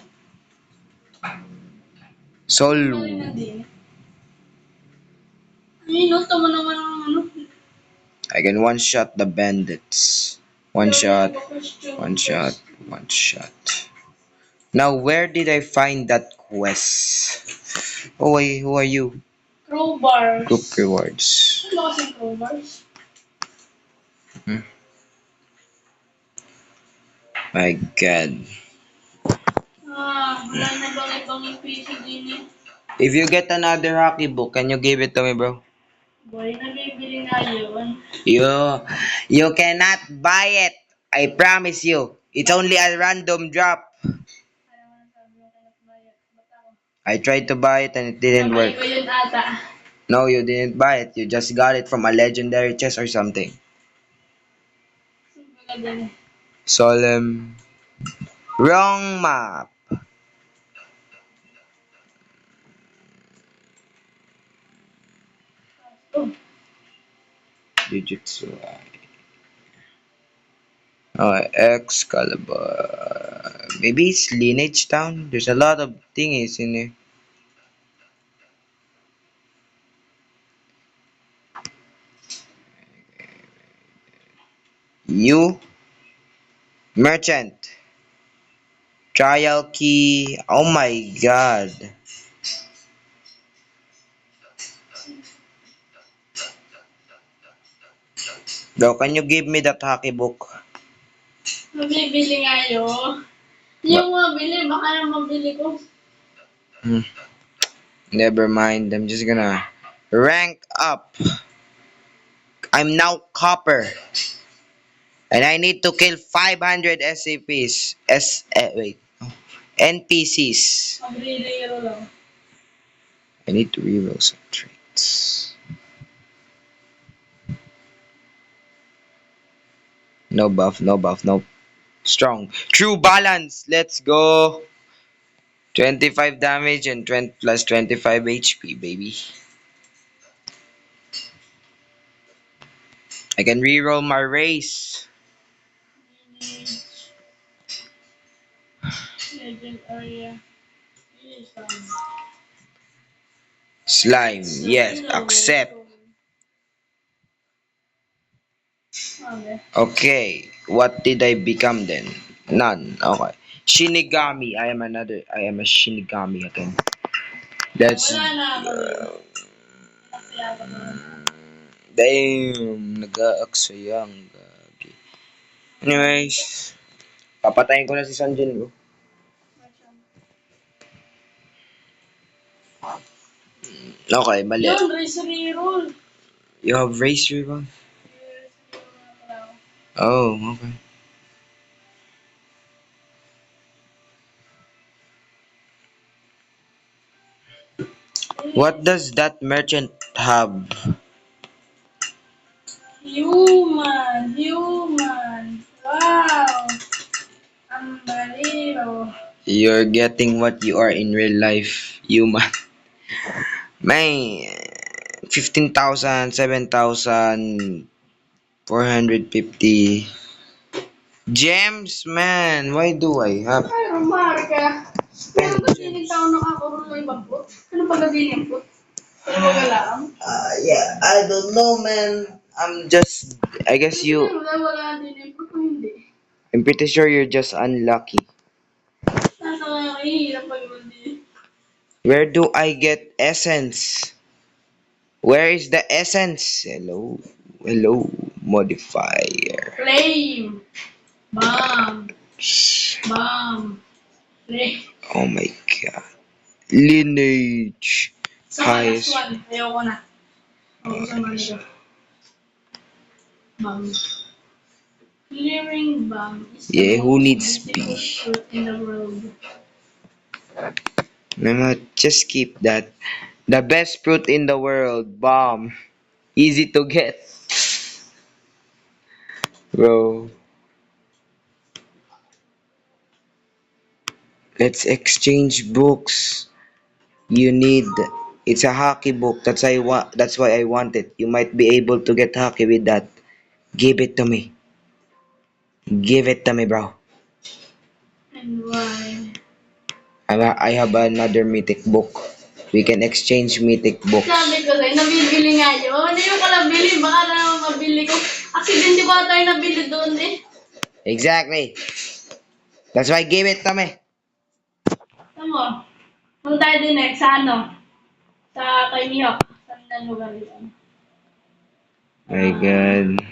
Sol. Sorry na din. Ay, no, tama naman ang ano. I can one shot the bandits. One shot. One shot. One shot. Now, where did I find that quest? Oh, wait, who are you? Crowbars. Group rewards. Ano kasing crowbars? My God. Wala na bang ibang yung PC din eh. If you get another hockey book, can you give it to me, bro? Boy, nabibili nga yun. You cannot buy it. I promise you. It's only a random drop. Kaya nga sabi mo kaya kumaya. Ba't ako? I tried to buy it and it didn't Sabay work. ko yun ata. No, you didn't buy it. You just got it from a legendary chest or something. Sumpa ka din eh. Solemn. Wrong map. Oh, Jujutsu. Oh, Excalibur. Maybe it's Lineage Town. There's a lot of thingies in here. You merchant. Trial key. Oh my god. Bro, can you give me that hockey book? mabibili nga yun. Yung mabili, baka na mabili ko. Never mind. I'm just gonna rank up. I'm now copper. And I need to kill 500 SCPs. Wait. NPCs. Magre-rero lang. I need to reroll some traits. No buff, no buff, no. Strong. True balance. Let's go. 25 damage and 20 plus 25 HP, baby. I can reroll my race. Legend area. Yes, Slime. Yes, accept. Okay. Okay. What did I become then? None. Okay. Shinigami. I am a Shinigami again. That's Wala na ako rin. Nagsaya ko na. damn, nag-aaksaya ang gagi. Anyways, papatayin ko na si Sanjin, bro. Okay, mali. Yun, race reroll. You have race reroll? Race reroll na pala ako. Oh, okay. What does that merchant have? Human. Wow. Ang baliro. You're getting what you are in real life, human. Man, 15,000, 7,000, 450 gems, man. Why do I have Ay, Marka. Meron spend ba sining gems? tao nakakurol ng ibang plot? Ano pag gabi yung plot? Pero wag lang. Yeah, I don't know, man. I guess Wala din yung plot kung hindi. I'm pretty sure you're just unlucky. Nakakahirap pag hindi. Where do I get essence? Where is the essence? Hello. Hello. Modifier. Flame. Bomb. Bomb. Flame. Oh my god. Lineage. Sa minus Highest. 1. Ayoko na. Uusan mo nito. Bomb. Clearing bomb is the Yeah, who most needs beautiful B? fruit in the world. Mama, just keep that. The best fruit in the world. Bomb. Easy to get. Bro. Let's exchange books. You need. It's a hockey book. That's why I want it. You might be able to get hockey with that. Give it to me. Give it to me, bro. And why? I have another mythic book. We can exchange mythic books. Sabi ko sa'yo, nabibili nga yun. Hindi ko pala bili. Baka na naman mabili ko. Aksidente ko tayo nabili doon eh. Exactly. That's why give it to me. Alam mo, kung tayo din eh, sa ano? Sa kay Mihawk. Saan na lugar yun? My God.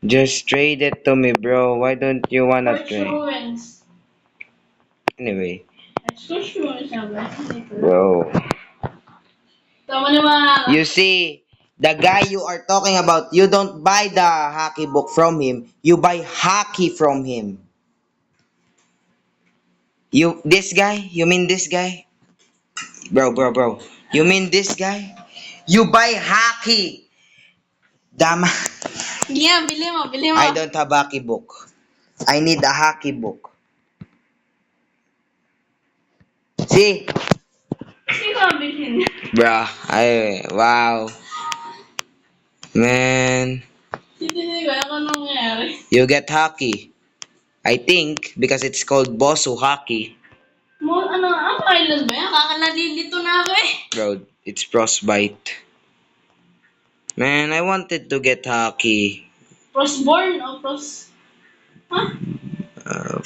Just trade it to me, bro. Why don't you wanna Which trade? ruins? Anyway, Which ruins na ba? Hindi ko lang. bro. Tama naman. You see, the guy you are talking about, you don't buy the hockey book from him. You buy hockey from him. This guy? You mean this guy? Bro. You mean this guy? You buy hockey. Dama. Yeah, bili mo, bili mo. I don't have hockey book. I need a hockey book. See? Hindi ko mabilin. Bruh, wow. Man, Hindi ko, ano nangyari? you get hockey. I think because it's called Bosu hockey. Ano island ba yan? Kakanalilito na ako eh. Bro, it's frostbite. Man, I wanted to get hockey. Frostborn o Huh?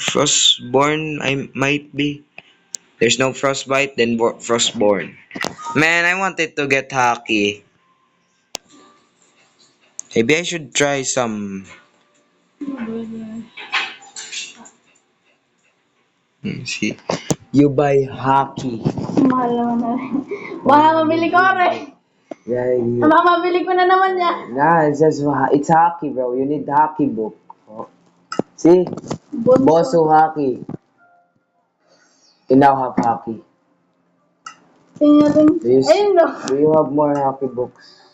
Frostborn, I might be. There's no frostbite, then frostborn. Man, I wanted to get hockey. Maybe I should try some. See, you buy hockey. Mahal naman na rin. Baka mabili ko rin. Yeah, Baka mabili ko na naman niya. nah, it's hockey, bro. You need hockey book. Oh. See, Bosu hockey. You now have hockey. Tingnan natin. Do you, Ayun no. do you have more hockey books?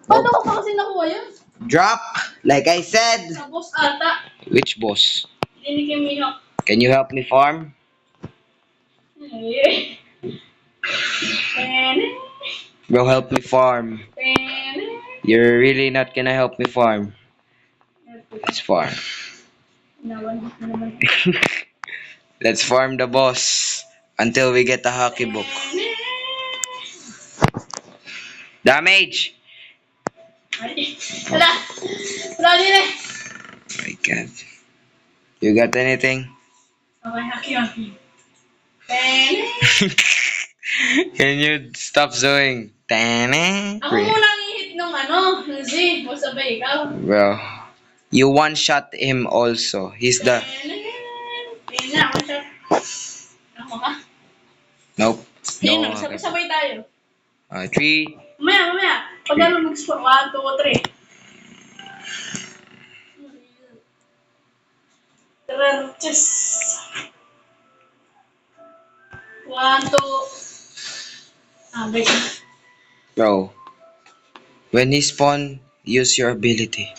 Paano ko pa kasi nakuha yun? Drop, like I said. Sa boss ata. Which boss? Hindi ni Kimihawk. Can you help me farm? Bro, help me farm. You're really not gonna help me farm. Let's farm. Let's farm the boss until we get the hockey book. Damage! Wala. Wala din eh. My God. You got anything? Okay, haki. Can you stop doing? Ako muna ang hit nung ng Z. Masabay ikaw. Bro, you one-shot him also. He's the... Ayun na, ako siya. Ako ka? Nope. Ayun No. na, sabay tayo. 3. Mamaya. Pag mag-score, 1, 2, 3. Trenches. 1, 2. Break. Bro, when he spawn, use your ability.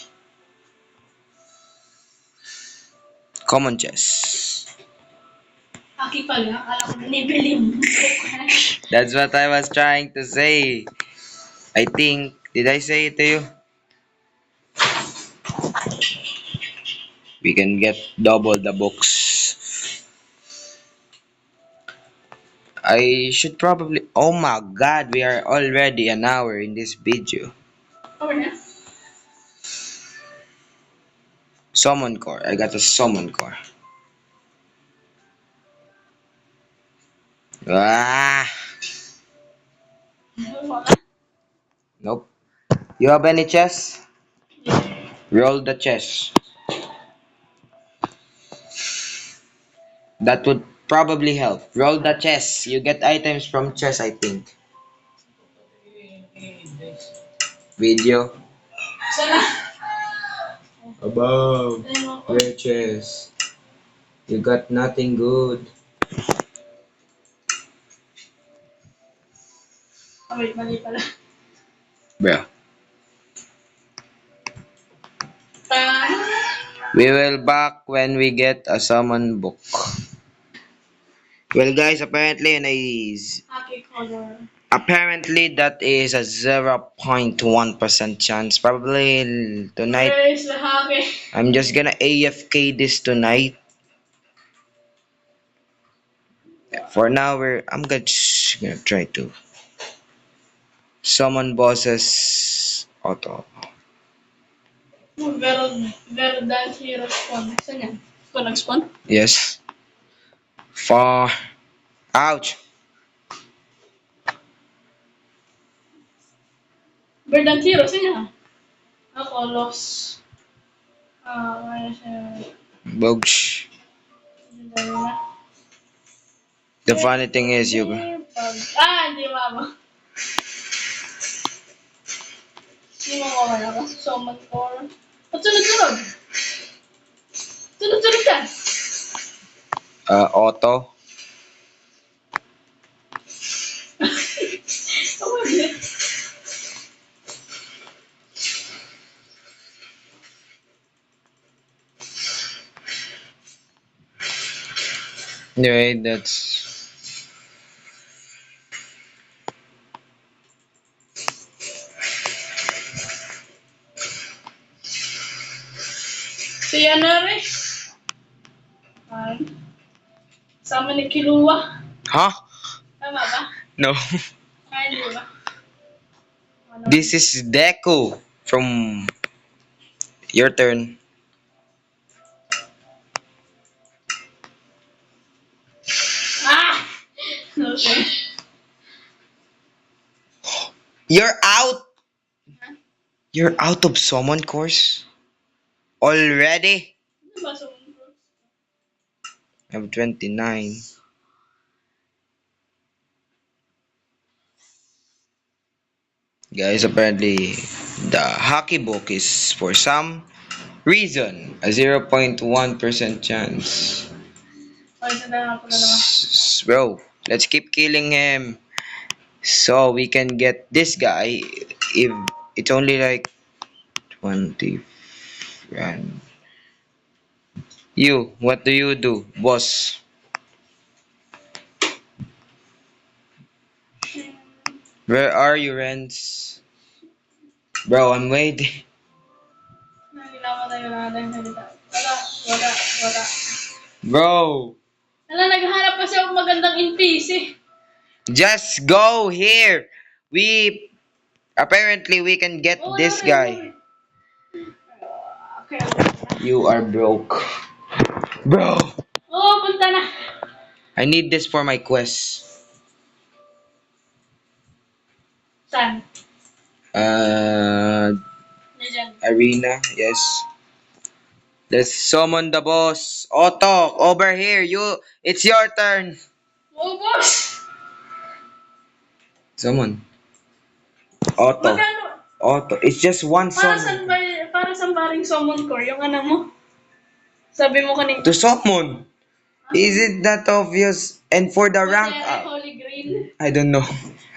Common chess. Aki pala. Akala ko binibili mo. That's what I was trying to say. I think, did I say it to you? We can get double the books. I should probably... Oh my god, we are already an hour in this video. Okay na. Summon core. I got a summon core. Ah! You have any chess? Yeah. Roll the chess. That would probably help. Roll the chess. You get items from chess, I think. Video. Sana. Above. Ayun ako. Where chess? You got nothing good. Ah, wait, mali pala. Bruh. Ta- We will back when we get a summon book. Well, guys, Hockey color. apparently that is a 0.1% chance. Probably tonight. Where is the hockey? I'm just gonna AFK this tonight. For now, just gonna try to summon bosses auto. Verdant Hero Spawn. Saan yan? Ito nag-spawn? Yes. Far. Ouch. Verdant Hero, saan yan? Ako, lost. Kaya siya. Bogs. Dali na. The funny thing is, you. Hindi mama. Hindi mo mawala ako. Summon core. Ba't sunod-sunod? Sunod-sunod ka. Auto. Ako hindi. Anyway, that's. Si ano rin. Sama ni Kilua. Huh? Tama ba? No. Hindi ba? Ano? This is Deku from your turn. Ah! Okay. You're out. Huh? You're out of summon course already. Ano ba summon core? I have 29. Guys, apparently the hockey book is for some reason a 0.1% chance. Ay, sandali ako na naman. Bro, let's keep killing him so we can get this guy if it's only like 20 rand. You, what do you do, boss? Where are you, Renz? Bro, I'm waiting. Naglaman tayo na natin salita. Wala. Bro, Wala, naghahanap kasi ako magandang NPC. just go here. Apparently we can get Oh, wala this rin, guy. wala rin. Okay. You are broke. Bro, Oo, punta na. I need this for my quest. Saan? Legend. Arena, yes. Let's summon the boss. Otto, over here. It's your turn. Oh, boss! Summon. Otto. Magkano? Otto. It's just one summon. Para saan ba ring summon core? Yung ano mo? Sabi mo kanina. To summon. Is it that obvious? And for the rank up. Holy Grail. I don't know.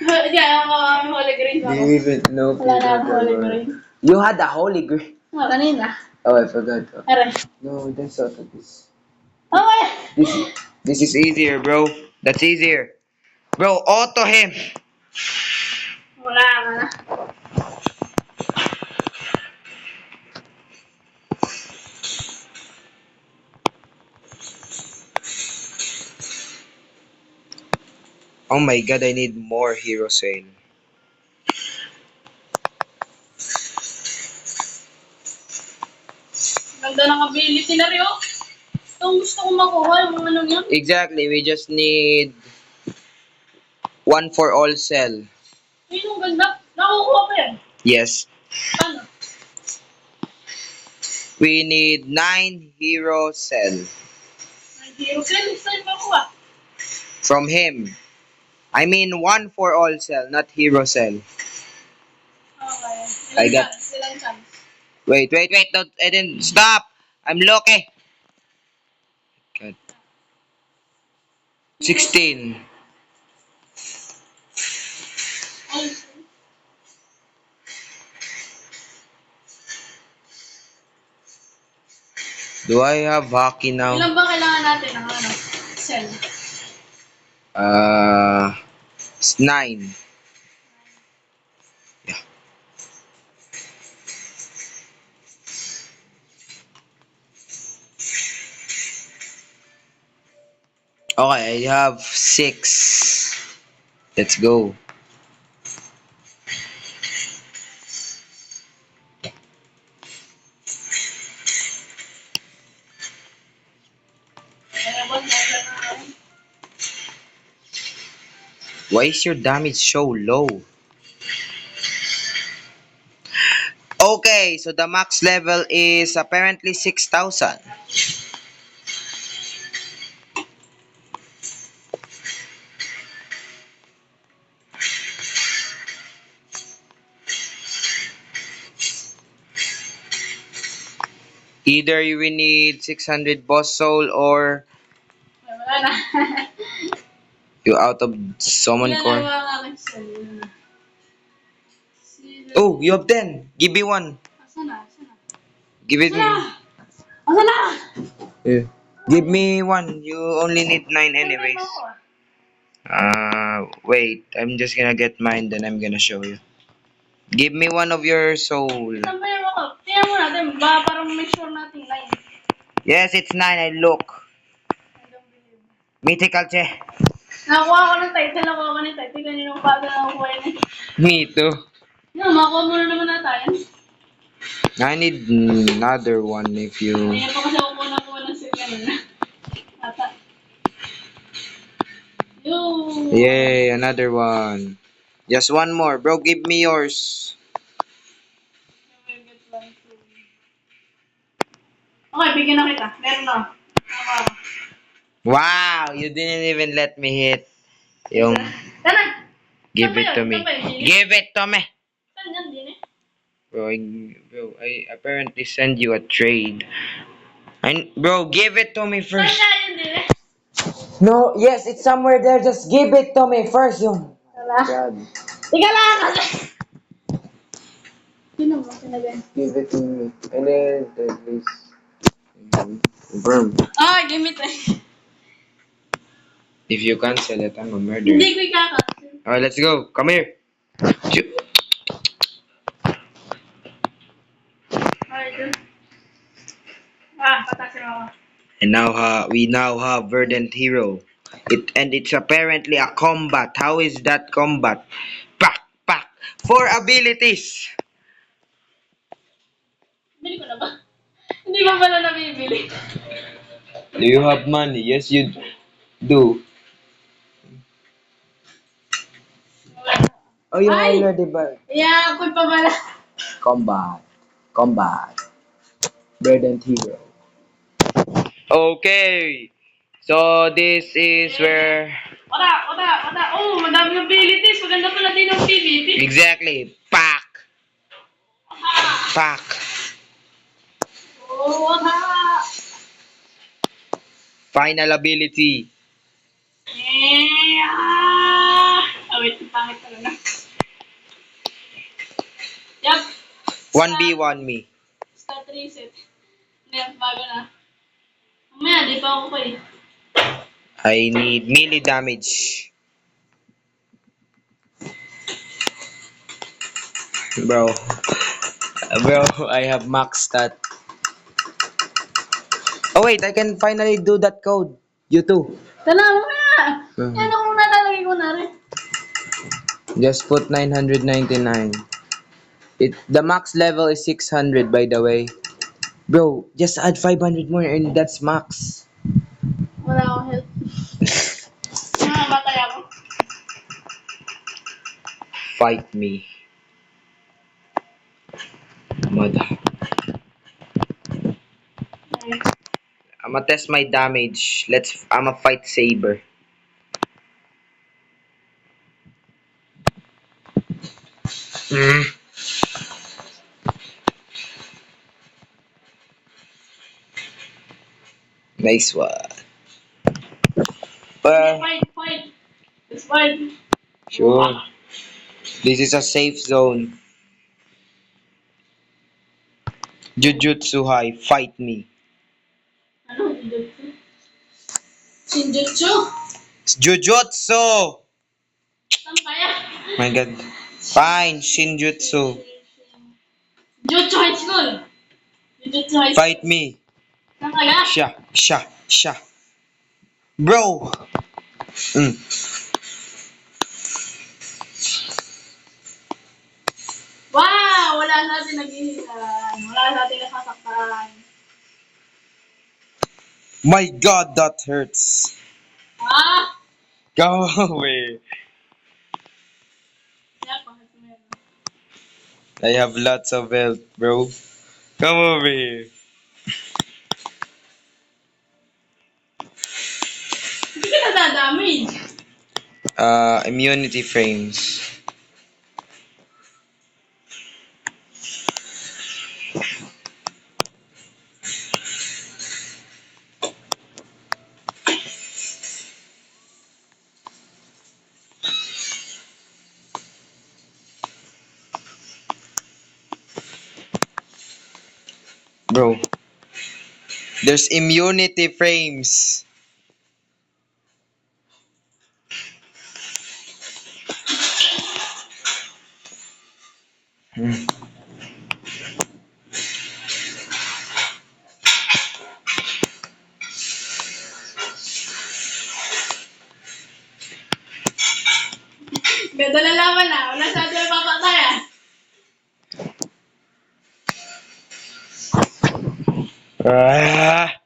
Yeah, ako, Holy Grail Do ako. you even know? Wala na ako Holy Grail. You had the holy grail. Kanina. Oh, I forgot. Aray. No, that's not this. Okay. This is easier, bro. That's easier. Bro, auto him. Wala ka na. Oh my god, I need more hero sale. Ganda ng ability na rin, oh. Itong gusto kong makuha, yung mga ano yun. Exactly, we just need one for all cell. Ayun, ang ganda. Nakukuha ko yan. Yes. Paano? We need 9 hero cell Ang hero cell, saan ba kuha? from him. I mean 1 for all cell, not hero cell. Okay. I Ilang got- chance? Ilang chance? Wait, don't, I didn't stop. I'm lucky. God. 16. All. Do I have hockey now? Ilan ba kailangan natin ng ano? Cell. It's 9. Okay, I have 6. Let's go. Kaya ba, meron na ako. Why is your damage so low? Okay, so the max level is apparently 6,000. Either we need 600 boss soul or Ay, wala na. you out of summon Ilan na core. mga aking cell? Ilan na? Sino? Oh, you have 10. Give me one. Asan na? Asan na? Give it Asan me. na? Asan na? Yeah. Give me one. You only need 9 Saan anyways. ba ako, ah? Wait. I'm just gonna get mine, then I'm gonna show you. Give me one of your soul. Saan ba yung ako? Tingnan mo natin. Ba, parang make sure natin 9. Yes, it's 9. I look. I don't believe. Mythical che. Nakakuha ko ng title. Nakuha ko ng title. Kaninong bago nakakuha yun. Me too. Yan, makuha muna naman na tayo. I need another one if you... Hindi pa kasi ako kuha ng set kanina. Ata. Yo! Yay, another one. Just one more. Bro, give me yours. Okay, bigyan na kita. Meron na. Nakakuha ko. Wow, you didn't even let me hit. Yung... Tara! Give it to me. Give it to me. Saan yan din eh? Bro, I apparently send you a trade. Bro, give it to me Saan first. nga yun din eh? No, yes, it's somewhere there. Just give it to me first. Yung... Wala. God, Ika lang kasi! Sino mo? Sinabi? give it to me. And then, please. Confirm. Ah, give me time. If you cancel it, I'm a murderer. Hindi ko ikakasin. Alright, let's go. Come here. Shoot. Alright, dun. Ah, patasin ako. And now we now have Verdant Hero. It's apparently a combat. How is that combat? Pak. 4 abilities. Bili ko na ba? Hindi ba pala nabibili? Do you have money? Yes, you do. Oh, you Ay! already buy. Yeah, ako'y pa pala. Combat. Verdant Hero. Okay. So this is where Wala. Oh, madami abilities. Maganda pala din ang PvP. exactly pak. Oh, wala. Final ability. Wait, pangit talaga. Yup. 1v1 me. Start reset. Ngayon, bago na. Mamaya, di pa ako pa eh. I need melee damage. Bro, I have max stat. Oh wait, I can finally do that code. You too. Tala, mamaya! Mhm. Yan ako muna lalagay ko na rin. Just put 999. The max level is 600 by the way. Bro, just add 500 more and that's max. Wala akong help. Matay ako. Fight me. mother. I'ma test my damage. I'ma fight Saber. Mm. Nice one. Fight. Let's fight. Sure. This is a safe zone. Jujutsu High, fight me. Ano, Jujutsu? Shinjutsu? Jujutsu! Saan kaya? My god. Fine, Shinjutsu. Jujutsu High School. Jujutsu High School. Fight me. Saan kaya? Sha. Bro! Mm. Wow! Wala sa atin naghihilan. Wala sa atin nasasaktan. My god, that hurts. Ah! Go away. Yan, bakit meron? I have lots of health, bro. Come over here. Hindi ka nadadamage. Immunity frames. Bro. There's immunity frames. Hmm. Ganda na laban na. Wala sa atin papatayan. Ah.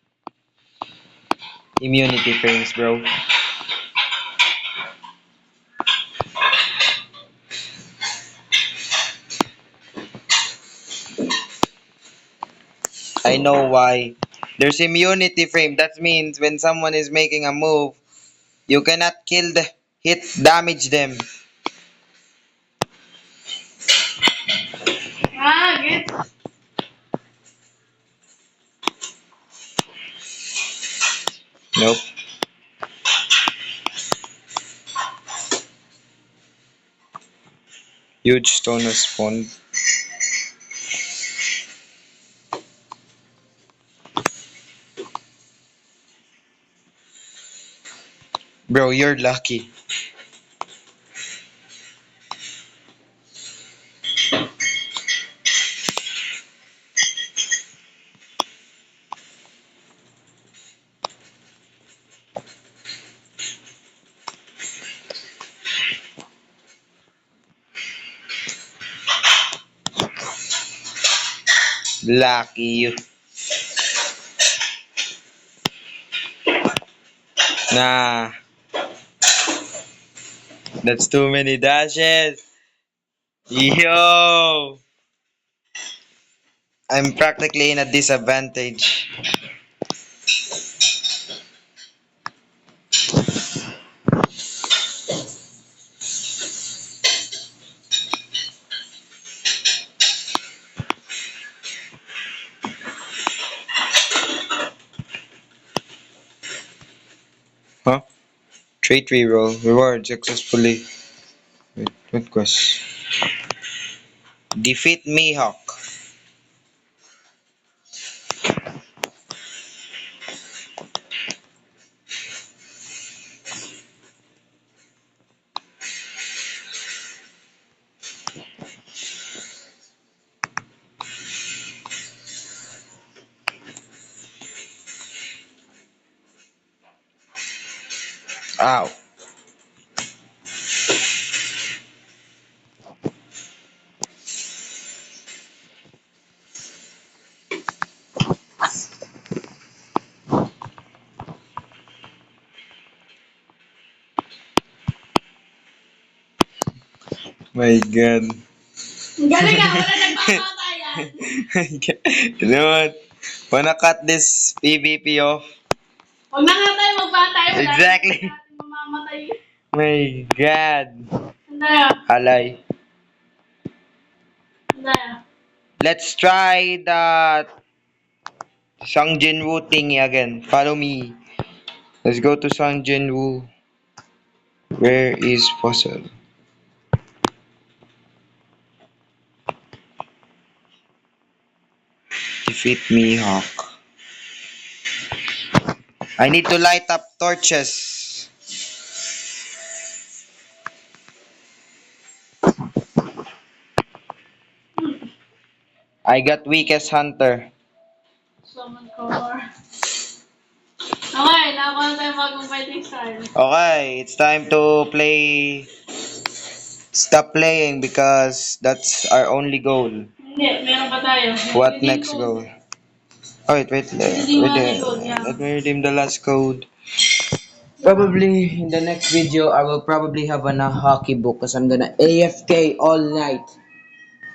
Immunity frames, bro. I know why. There's immunity frame. That means when someone is making a move, you cannot damage them. Ah, get. Nope. Huge stone has spawned. Bro, you're lucky. Lucky you. Nah. That's too many dashes. Yo. I'm practically in a disadvantage. Huh? Trait reroll. Reward successfully. Wait, what quest? Defeat Mihawk. Ow. My god. Galing ah, wala nagpapatayan. You know what? Wanna cut this PvP off? Huwag na nga tayo magpatay. Wala Exactly. na natin mamamatay. My God. Sandaya. Alay. Sandaya. Let's try the Sang Jinwoo thingy again. Follow me. Let's go to Sang Jinwoo. Where is Puzzle? Defeat Mihawk. I need to light up torches. I got weakest hunter. Summon core. Okay, nakakuha na tayo bagong fighting style. Okay, it's time to play. Stop playing because that's our only goal. Hindi, meron pa tayo. What Redeem next code. goal? Oh, wait. Redeem money code, yeah. Let me redeem the last code. Probably in the next video, I will probably have a hockey book because I'm gonna AFK all night.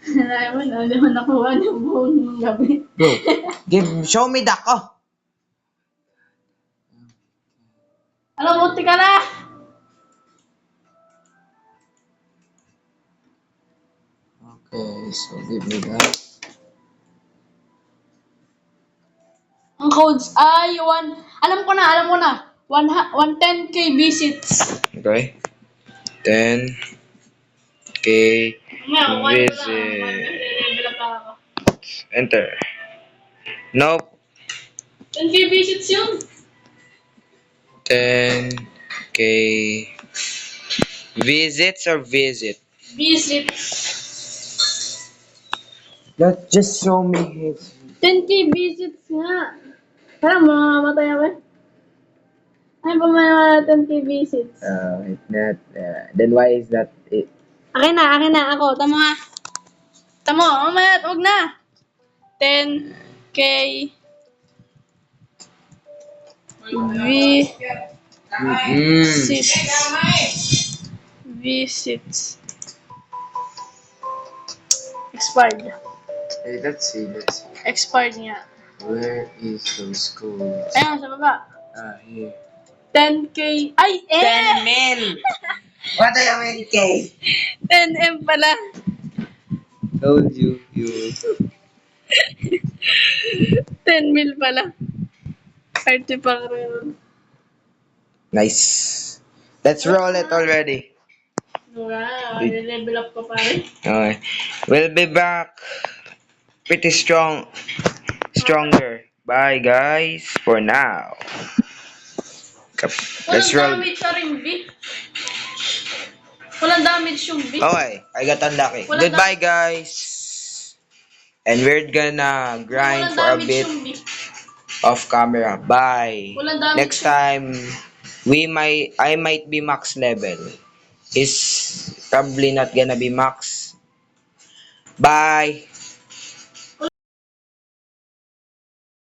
Alam mo, hindi mo nakuha yung buong gabi. Bro, show me the oh. Alam mo, tika na! Okay, so give me that. Ang codes ay alam ko na. 110k visits. Okay. 10k visit. Enter. Nope. 10k visits yun. 10k visits or visit? Visits. Just show me his. 10k visits nga. Parang mamamatay ako eh. Ay, pamaya 10k visits. It's not. Then why is that it? Akin na. Ako. Tamo, mamaya, wag na. 10k visits. Expired. Hey, let's see. Expired nga. Where is those codes? Ayun, sa baba. Here. 10k. Ay, 10 mil! What do you mean, K? 10M pala. Told you. 10 mil pala. Artifact rin. Nice. Let's roll it already. Wow, level up pa pare. Okay. We'll be back pretty stronger. Bye, guys, for now. Let's roll. Walang damage sa ring B. Walang damage yung B. Okay, I got unlucky. Walang Goodbye, guys. And we're gonna grind Walang for a damage bit yung B. off camera. Bye. Walang damage Next time, I might be max level. Is probably not gonna be max. Bye.